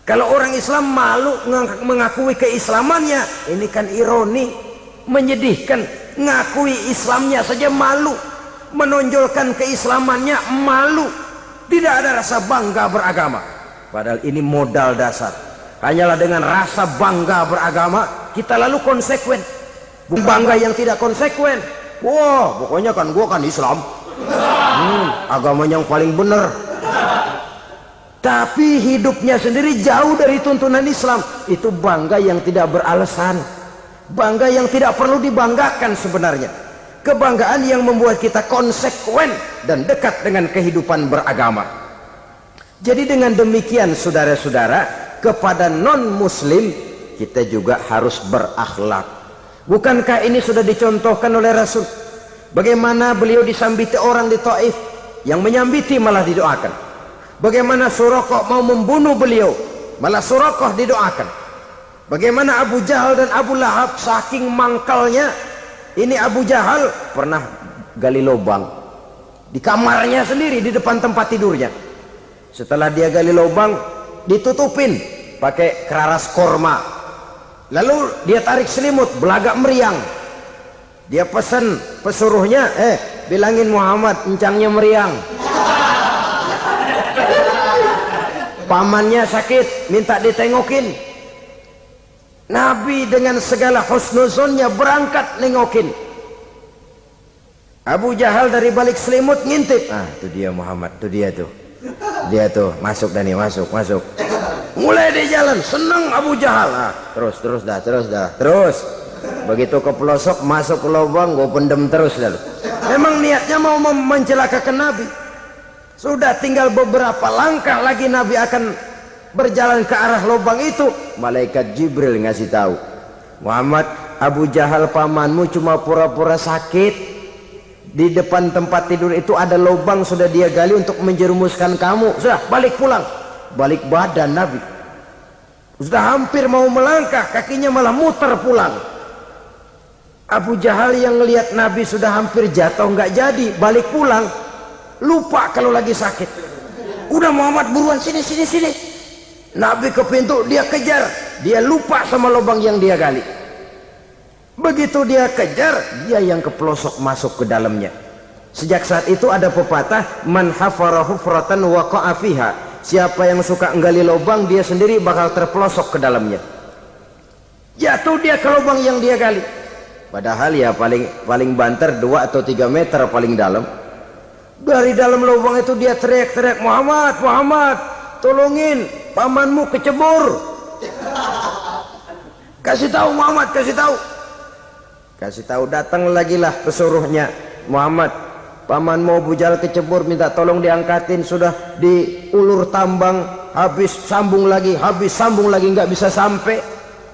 [SPEAKER 1] Kalau orang Islam malu mengakui keislamannya, ini kan ironi, menyedihkan. Ngakui Islamnya saja malu, menonjolkan keislamannya malu, tidak ada rasa bangga beragama. Padahal ini modal dasar. Hanyalah dengan rasa bangga beragama kita lalu konsekuen. Bangga yang tidak konsekuen, wah pokoknya kan gua kan Islam, agama yang paling benar. Tapi hidupnya sendiri jauh dari tuntunan Islam. Itu bangga yang tidak beralasan, bangga yang tidak perlu dibanggakan sebenarnya. Kebanggaan yang membuat kita konsekuen dan dekat dengan kehidupan beragama. Jadi dengan demikian saudara-saudara, kepada non muslim kita juga harus berakhlak. Bukankah ini sudah dicontohkan oleh Rasul? Bagaimana beliau disambiti orang di Taif, yang menyambiti malah didoakan. Bagaimana Suraqah mau membunuh beliau, malah Suraqah didoakan. Bagaimana Abu Jahal dan Abu Lahab saking mangkalnya. Ini Abu Jahal pernah gali lubang di kamarnya sendiri, di depan tempat tidurnya. Setelah dia gali lubang, ditutupin pakai keraras korma. Lalu dia tarik selimut, belagak meriang. Dia pesan pesuruhnya, bilangin Muhammad encangnya meriang. pamannya sakit, minta ditengokin. Nabi dengan segala husnuzonnya berangkat nengokin. Abu Jahal dari balik selimut ngintip. Ah, itu dia Muhammad, itu dia tuh. Dia tuh, masuk Dani, masuk. Mulai di jalan, seneng Abu Jahal. Ah, terus dah. Begitu ke pelosok, masuk ke lubang, gue pendem terus lalu. Memang niatnya mau mencelakakan Nabi. Sudah tinggal beberapa langkah lagi Nabi akan berjalan ke arah lubang itu. Malaikat Jibril ngasih tahu, Muhammad, Abu Jahal pamanmu cuma pura-pura sakit. Di depan tempat tidur itu ada lubang sudah dia gali untuk menjerumuskan kamu. Sudah, balik pulang. Balik badan Nabi. Sudah hampir mau melangkah, kakinya malah muter pulang. Abu Jahal yang ngelihat Nabi sudah hampir jatuh nggak jadi, balik pulang. Lupa kalau lagi sakit. Udah Muhammad buruan sini. Nabi ke pintu, dia kejar. Dia lupa sama lubang yang dia gali. Begitu dia kejar, dia yang ke pelosok masuk ke dalamnya. Sejak saat itu ada pepatah, man hafara hufratan waqa'a fiha. Siapa yang suka nggali lubang, dia sendiri bakal terpelosok ke dalamnya. Jatuh dia ke lubang yang dia gali. Padahal ya paling banter 2 atau 3 meter paling dalam. Dari dalam lubang itu dia teriak-teriak, Muhammad, tolongin, pamanmu kecebur. Kasih tahu Muhammad, kasih tahu. Datang lagi lah pesuruhnya, Muhammad, pamanmu Abu Jahal kecebur, minta tolong diangkatin. Sudah diulur tambang, habis sambung lagi nggak bisa sampai.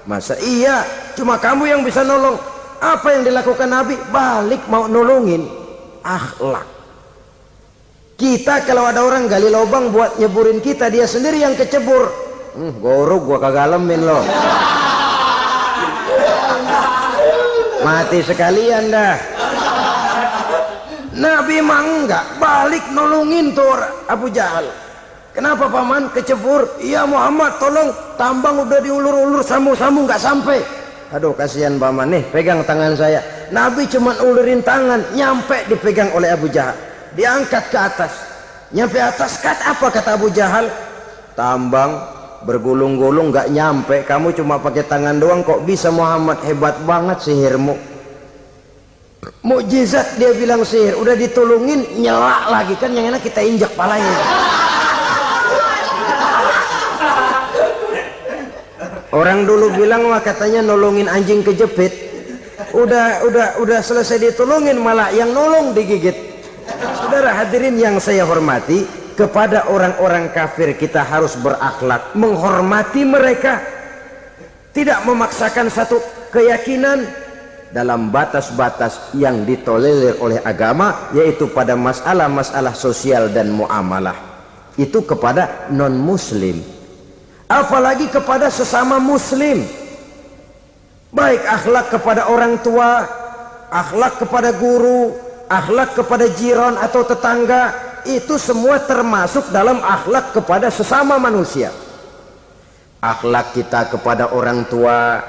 [SPEAKER 1] Masa iya cuma kamu yang bisa nolong? Apa yang dilakukan Nabi? Balik mau nolongin. Akhlak. Kita kalau ada orang gali lubang buat nyeburin kita, dia sendiri yang kecebur. Gorok gua kagak lemin loh. Mati sekalian dah. Nabi mah enggak, balik nolongin tuh Abu Jahal. Kenapa paman kecebur? Iya Muhammad, tolong, tambang udah diulur-ulur, sambung nggak sampai. Aduh kasihan paman, nih pegang tangan saya. Nabi cuma ulurin tangan, nyampe dipegang oleh Abu Jahal. Diangkat ke atas. Nyampe atas, apa kata Abu Jahal? Tambang bergulung-gulung nggak nyampe, kamu cuma pakai tangan doang kok bisa Muhammad, hebat banget sihirmu. Mukjizat dia bilang sihir, udah ditolongin nyelak lagi, kan yang enak kita injak palanya. Orang dulu bilang wah katanya nolongin anjing kejepit, udah selesai ditolongin malah yang nolong digigit. Saudara hadirin yang saya hormati, kepada orang-orang kafir kita harus berakhlak, menghormati mereka, tidak memaksakan satu keyakinan dalam batas-batas yang ditolerir oleh agama, yaitu pada masalah-masalah sosial dan muamalah. Itu kepada non-muslim, apalagi kepada sesama muslim. Baik akhlak kepada orang tua, akhlak kepada guru, akhlak kepada jiran atau tetangga, itu semua termasuk dalam akhlak kepada sesama manusia. Akhlak kita kepada orang tua,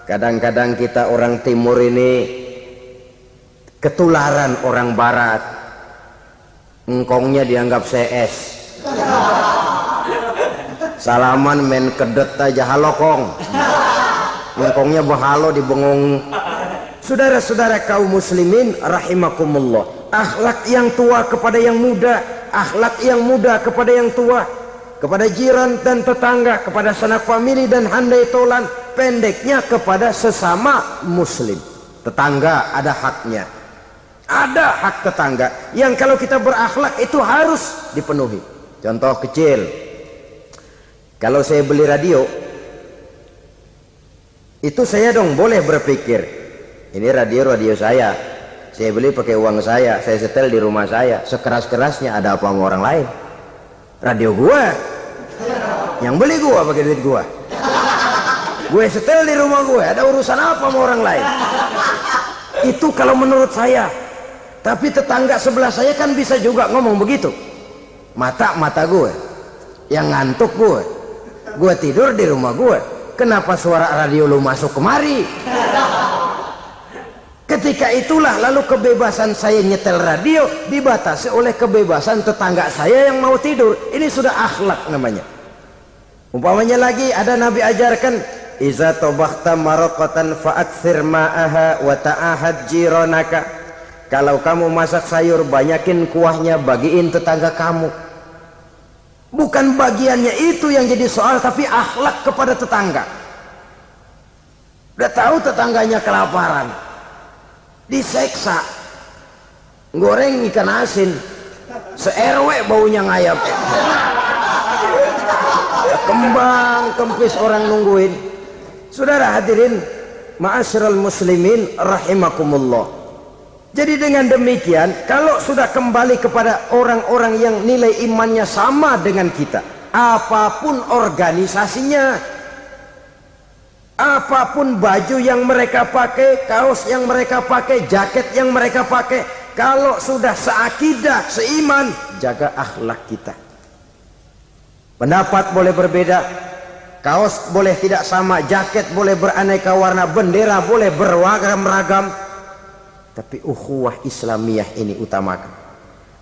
[SPEAKER 1] kadang-kadang kita orang timur ini ketularan orang barat. Engkongnya dianggap CS, salaman main kedet aja, halo kong, engkongnya bahalo dibengong. Saudara-saudara kaum muslimin rahimakumullah, akhlak yang tua kepada yang muda, akhlak yang muda kepada yang tua, kepada jiran dan tetangga, kepada sanak famili dan handai tolan, pendeknya kepada sesama muslim. Tetangga ada haknya, ada hak tetangga yang kalau kita berakhlak itu harus dipenuhi. Contoh kecil, kalau saya beli radio, itu saya dong boleh berpikir, ini radio saya beli pakai uang saya setel di rumah saya, sekeras-kerasnya ada apa sama orang lain? Radio gua, yang beli gua pakai duit gua, gue setel di rumah gue, ada urusan apa sama orang lain? Itu kalau menurut saya. Tapi tetangga sebelah saya kan bisa juga ngomong begitu. Mata gue, yang ngantuk gue tidur di rumah gue, kenapa suara radio lu masuk kemari? Ketika itulah lalu kebebasan saya nyetel radio dibatasi oleh kebebasan tetangga saya yang mau tidur. Ini sudah akhlak namanya. Umpamanya lagi ada Nabi ajarkan, iza tobakhta maraqatan fa'akthir ma'aha wa ta'ahad jiranaka. Kalau kamu masak sayur, banyakin kuahnya, bagiin tetangga kamu. Bukan bagiannya itu yang jadi soal, tapi akhlak kepada tetangga. Udah tahu tetangganya kelaparan, diseksa, goreng ikan asin, se-RW baunya ngayap, kembang kempis orang nungguin. Saudara hadirin ma'asyiral muslimin rahimakumullah. Jadi dengan demikian, kalau sudah kembali kepada orang-orang yang nilai imannya sama dengan kita, apapun organisasinya, apapun baju yang mereka pakai, kaos yang mereka pakai, jaket yang mereka pakai, kalau sudah seakidah, seiman, jaga akhlak kita. Pendapat boleh berbeda, kaos boleh tidak sama, jaket boleh beraneka warna, bendera boleh beragam-ragam, tapi ukhuwah Islamiyah ini utamakan.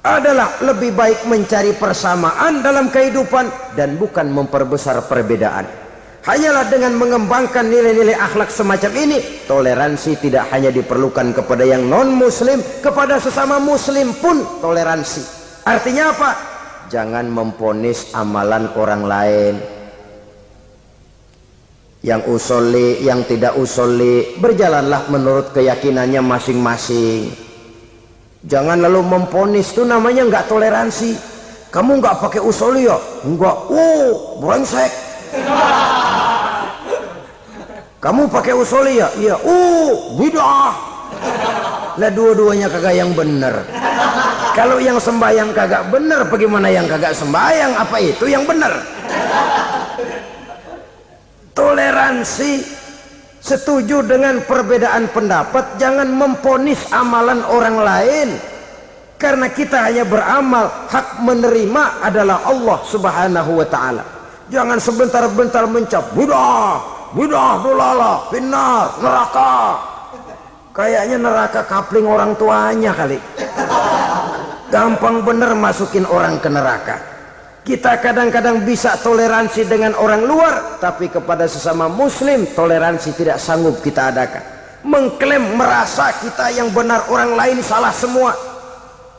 [SPEAKER 1] Adalah lebih baik mencari persamaan dalam kehidupan dan bukan memperbesar perbedaan. Hanyalah dengan mengembangkan nilai-nilai akhlak semacam ini, toleransi tidak hanya diperlukan kepada yang non-muslim, kepada sesama muslim pun toleransi. Artinya apa? Jangan memponis amalan orang lain. Yang usolli, yang tidak usolli, berjalanlah menurut keyakinannya masing-masing. Jangan lalu memponis, itu namanya nggak toleransi. Kamu nggak pakai usolli ya? Enggak. Brengsek. Kamu pakai usolli ya? Iya. Bid'ah. Lah dua-duanya kagak yang bener. Kalau yang sembahyang kagak bener, bagaimana yang kagak sembahyang? Apa itu yang bener? Toleransi, setuju dengan perbedaan pendapat, jangan memponis amalan orang lain. Karena kita hanya beramal, hak menerima adalah Allah subhanahu wa ta'ala. Jangan sebentar-bentar mencap bid'ah, bid'ah dolala, finnar, neraka. Kayaknya neraka kapling orang tuanya kali. Gampang bener masukin orang ke neraka. Kita kadang-kadang bisa toleransi dengan orang luar, tapi kepada sesama muslim toleransi tidak sanggup kita adakan. Mengklaim merasa kita yang benar, orang lain salah semua,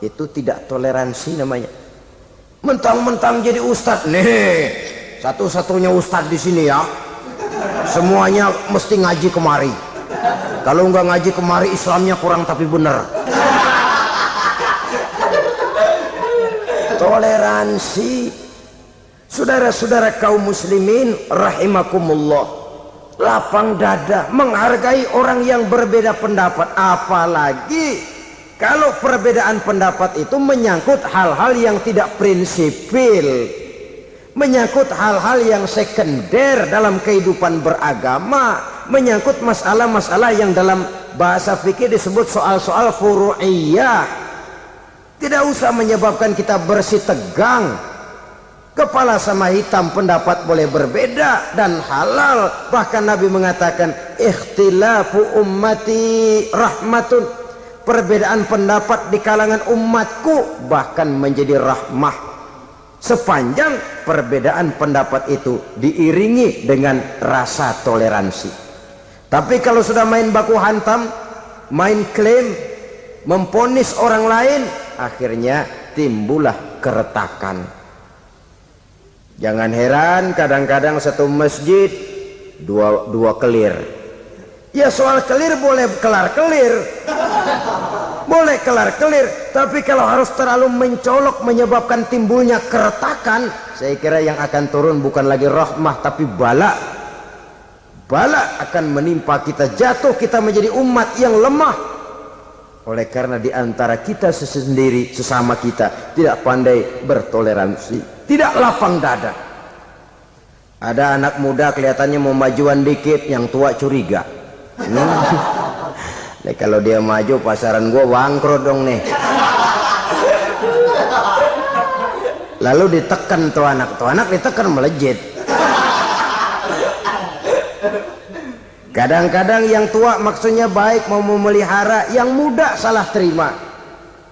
[SPEAKER 1] itu tidak toleransi namanya. Mentang-mentang jadi ustadz, nih satu-satunya ustadz di sini ya, semuanya mesti ngaji kemari. Kalau nggak ngaji kemari Islamnya kurang tapi bener. Toleransi. Saudara-saudara kaum muslimin rahimakumullah, lapang dada menghargai orang yang berbeda pendapat, apalagi kalau perbedaan pendapat itu menyangkut hal-hal yang tidak prinsipil, menyangkut hal-hal yang sekunder dalam kehidupan beragama, menyangkut masalah-masalah yang dalam bahasa fikih disebut soal-soal furu'iyah. Tidak usah menyebabkan kita bersih tegang. Kepala sama hitam pendapat boleh berbeda dan halal. Bahkan Nabi mengatakan ikhtilafu ummati rahmatun. Perbedaan pendapat di kalangan umatku bahkan menjadi rahmah, sepanjang perbedaan pendapat itu diiringi dengan rasa toleransi. Tapi kalau sudah main baku hantam, main klaim, memponis orang lain, akhirnya timbullah keretakan. Jangan heran kadang-kadang satu masjid dua kelir. Ya soal kelir boleh kelar-kelir, boleh kelar-kelir, tapi kalau harus terlalu mencolok menyebabkan timbulnya keretakan, saya kira yang akan turun bukan lagi rahmah tapi bala. Bala akan menimpa kita, jatuh kita menjadi umat yang lemah. Oleh karena di antara kita sendiri, sesama kita tidak pandai bertoleransi, tidak lapang dada. Ada anak muda kelihatannya mau majuan dikit, yang tua curiga. Nih, kalau dia maju pasaran gua bangkrut dong nih. Lalu ditekan tuh anak ditekan melejit. Kadang-kadang yang tua maksudnya baik, mau memelihara, yang muda salah terima.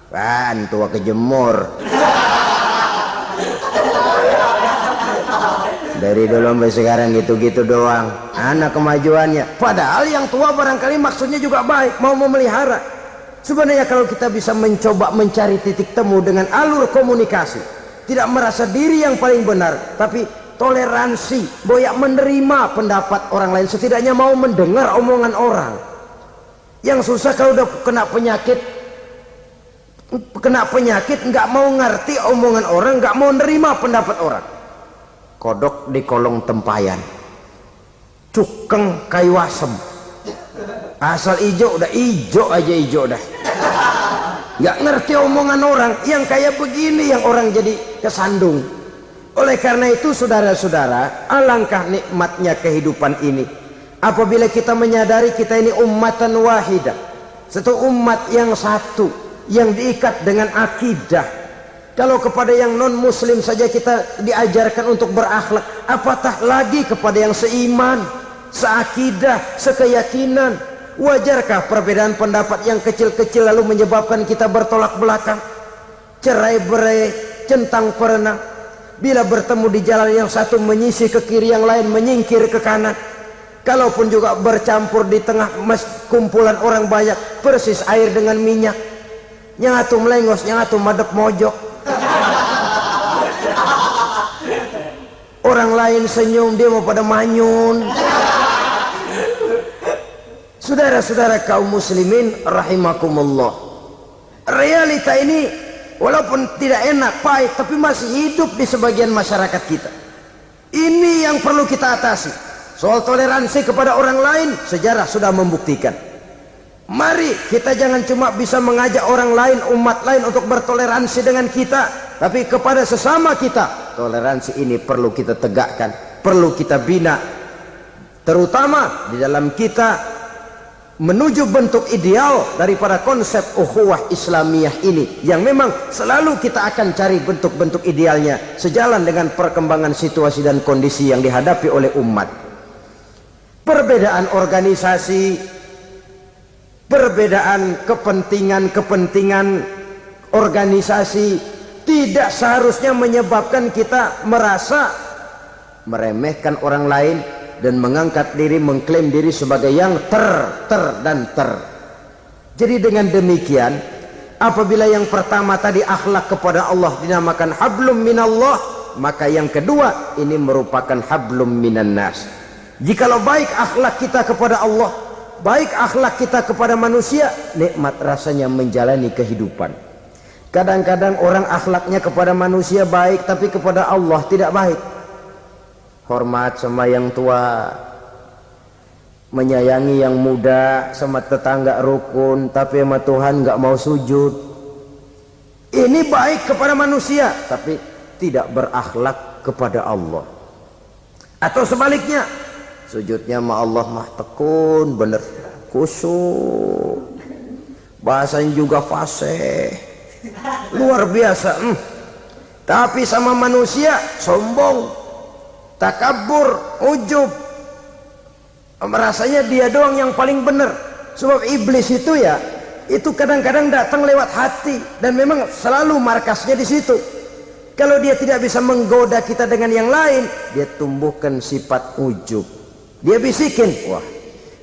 [SPEAKER 1] Kan tua kejemur. dari dulu sampai sekarang gitu-gitu doang. Anak kemajuannya. Padahal yang tua barangkali maksudnya juga baik, mau memelihara. Sebenarnya kalau kita bisa mencoba mencari titik temu dengan alur komunikasi, tidak merasa diri yang paling benar, tapi toleransi, boyak menerima pendapat orang lain, setidaknya mau mendengar omongan orang. Yang susah kalau udah kena penyakit nggak mau ngerti omongan orang, nggak mau nerima pendapat orang. Kodok di kolong tempayan, cukeng kayu asem, asal ijo udah ijo aja, ijo dah, nggak ngerti omongan orang. Yang kayak begini yang orang jadi kesandung. Oleh karena itu saudara-saudara, alangkah nikmatnya kehidupan ini apabila kita menyadari kita ini ummatan wahidah, satu umat yang satu, yang diikat dengan akidah. Kalau kepada yang non muslim saja kita diajarkan untuk berakhlak, apatah lagi kepada yang seiman, seakidah, sekeyakinan. Wajarkah perbedaan pendapat yang kecil-kecil lalu menyebabkan kita bertolak belakang, cerai-berai, centang perenang? Bila bertemu di jalan yang satu menyisih ke kiri, yang lain menyingkir ke kanan. Kalaupun juga bercampur di tengah kumpulan orang banyak, persis air dengan minyak, yang atu melengos, yang atu madep mojok. Orang lain senyum, dia mau pada manyun. Saudara-saudara kaum muslimin rahimakumullah, realita ini walaupun tidak enak, pahit, tapi masih hidup di sebagian masyarakat kita. Ini yang perlu kita atasi. Soal toleransi kepada orang lain, sejarah sudah membuktikan. Mari kita jangan cuma bisa mengajak orang lain, umat lain untuk bertoleransi dengan kita, tapi kepada sesama kita toleransi ini perlu kita tegakkan, perlu kita bina, terutama di dalam kita menuju bentuk ideal daripada konsep ukhuwah Islamiyah ini, yang memang selalu kita akan cari bentuk-bentuk idealnya sejalan dengan perkembangan situasi dan kondisi yang dihadapi oleh umat. Perbedaan organisasi, perbedaan kepentingan organisasi tidak seharusnya menyebabkan kita merasa meremehkan orang lain dan mengangkat diri, mengklaim diri sebagai yang ter. Jadi dengan demikian, apabila yang pertama tadi akhlak kepada Allah dinamakan hablum minallah, maka yang kedua ini merupakan hablum minan nas. Jikalau baik akhlak kita kepada Allah, baik akhlak kita kepada manusia, nikmat rasanya menjalani kehidupan. Kadang-kadang orang akhlaknya kepada manusia baik, tapi kepada Allah tidak baik. Hormat sama yang tua, menyayangi yang muda, sama tetangga rukun, tapi sama Tuhan nggak mau sujud. Ini baik kepada manusia, tapi tidak berakhlak kepada Allah. Atau sebaliknya, sujudnya sama Allah mah tekun, bener, khusyuk, bahasanya juga fasih, luar biasa. Tapi sama manusia sombong, takabur, ujub, merasanya dia doang yang paling benar. Sebab iblis itu ya, itu kadang-kadang datang lewat hati, dan memang selalu markasnya di situ. Kalau dia tidak bisa menggoda kita dengan yang lain, dia tumbuhkan sifat ujub. Dia bisikin, wah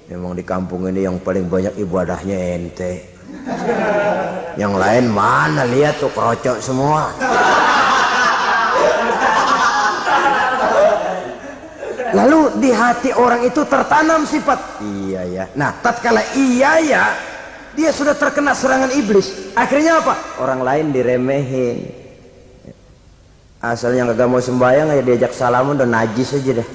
[SPEAKER 1] memang di kampung ini yang paling banyak ibadahnya ente, yang lain mana, lihat tuh kerocok semua. Lalu di hati orang itu tertanam sifat iya ya. Nah, tatkala iya ya, dia sudah terkena serangan iblis. Akhirnya apa? Orang lain diremehin. Asalnya kagak mau sembahyang aja diajak salaman udah najis aja dah.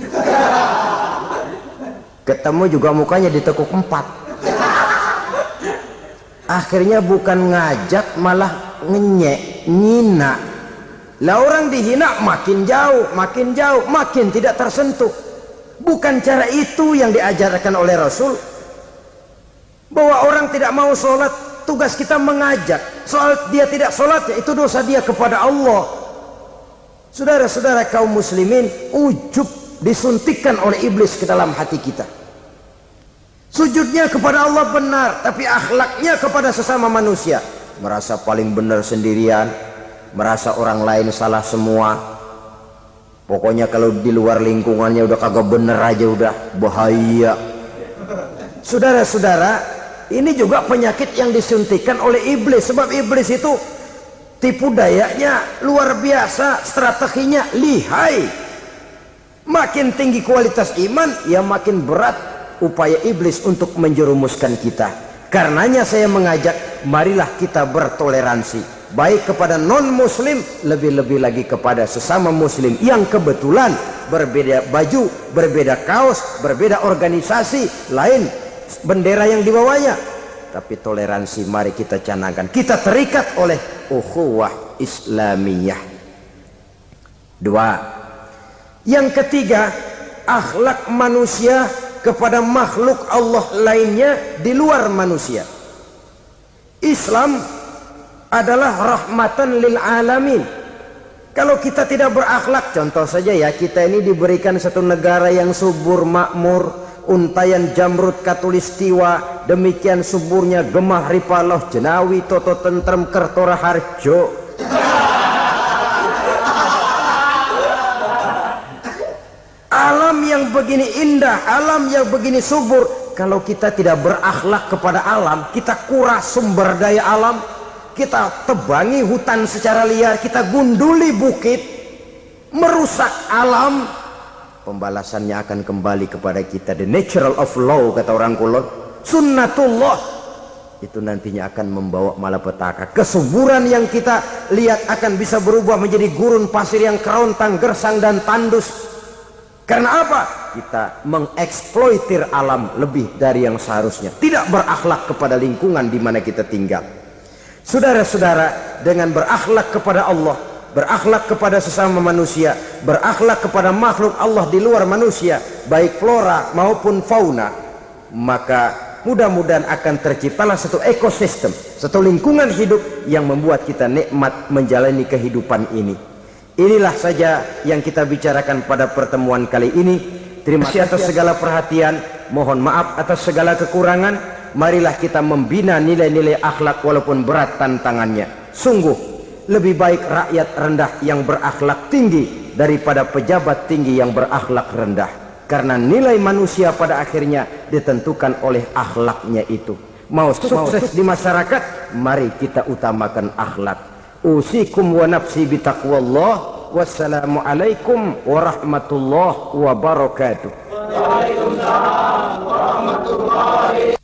[SPEAKER 1] Ketemu juga mukanya ditekuk 4. Akhirnya bukan ngajak malah ngenyek, ngina. Lah orang dihina makin jauh, makin tidak tersentuh. Bukan cara itu yang diajarkan oleh Rasul. Bahwa orang tidak mau sholat, tugas kita mengajak. Soal dia tidak sholat, ya itu dosa dia kepada Allah. Saudara-saudara kaum muslimin, ujub disuntikkan oleh iblis ke dalam hati kita. Sujudnya kepada Allah benar, tapi akhlaknya kepada sesama manusia merasa paling benar sendirian, merasa orang lain salah semua. Pokoknya kalau di luar lingkungannya udah kagak bener aja udah bahaya. Saudara-saudara, ini juga penyakit yang disuntikan oleh iblis. Sebab iblis itu tipu dayanya luar biasa, strateginya lihai. Makin tinggi kualitas iman, ya makin berat upaya iblis untuk menjerumuskan kita. Karenanya saya mengajak, marilah kita bertoleransi, baik kepada non-muslim, lebih-lebih lagi kepada sesama muslim yang kebetulan berbeda baju, berbeda kaos, berbeda organisasi, lain bendera yang dibawanya. Tapi toleransi mari kita canangkan. Kita terikat oleh ukhuwah Islamiyah. 2. Yang ketiga, akhlak manusia kepada makhluk Allah lainnya di luar manusia. Islam adalah rahmatan lil alamin. Kalau kita tidak berakhlak, contoh saja ya, kita ini diberikan satu negara yang subur makmur, untayan jamrut katulistiwa, demikian suburnya gemah ripaloh jenawi toto tentrem kertora harjo. Alam yang begini indah, alam yang begini subur, kalau kita tidak berakhlak kepada alam, kita kuras sumber daya alam, kita tebangi hutan secara liar, kita gunduli bukit, merusak alam, pembalasannya akan kembali kepada kita. The natural of law, kata orang Kulon, sunnatullah, itu nantinya akan membawa malapetaka. Kesuburan yang kita lihat akan bisa berubah menjadi gurun pasir yang kerontang, gersang dan tandus. Karena apa? Kita mengeksploitir alam lebih dari yang seharusnya, tidak berakhlak kepada lingkungan di mana kita tinggal. Saudara-saudara, dengan berakhlak kepada Allah, berakhlak kepada sesama manusia, berakhlak kepada makhluk Allah di luar manusia, baik flora maupun fauna, maka mudah-mudahan akan terciptalah satu ekosistem, satu lingkungan hidup yang membuat kita nikmat menjalani kehidupan ini. Inilah saja yang kita bicarakan pada pertemuan kali ini. Terima kasih atas segala perhatian, mohon maaf atas segala kekurangan. Marilah kita membina nilai-nilai akhlak walaupun berat tantangannya. Sungguh lebih baik rakyat rendah yang berakhlak tinggi daripada pejabat tinggi yang berakhlak rendah. Karena nilai manusia pada akhirnya ditentukan oleh akhlaknya itu. Mau sukses di masyarakat, mari kita utamakan akhlak. Usikum wa nafsi bitaqwallah. Wassalamualaikum warahmatullahi wabarakatuh.
[SPEAKER 2] Waalaikumsalam warahmatullahi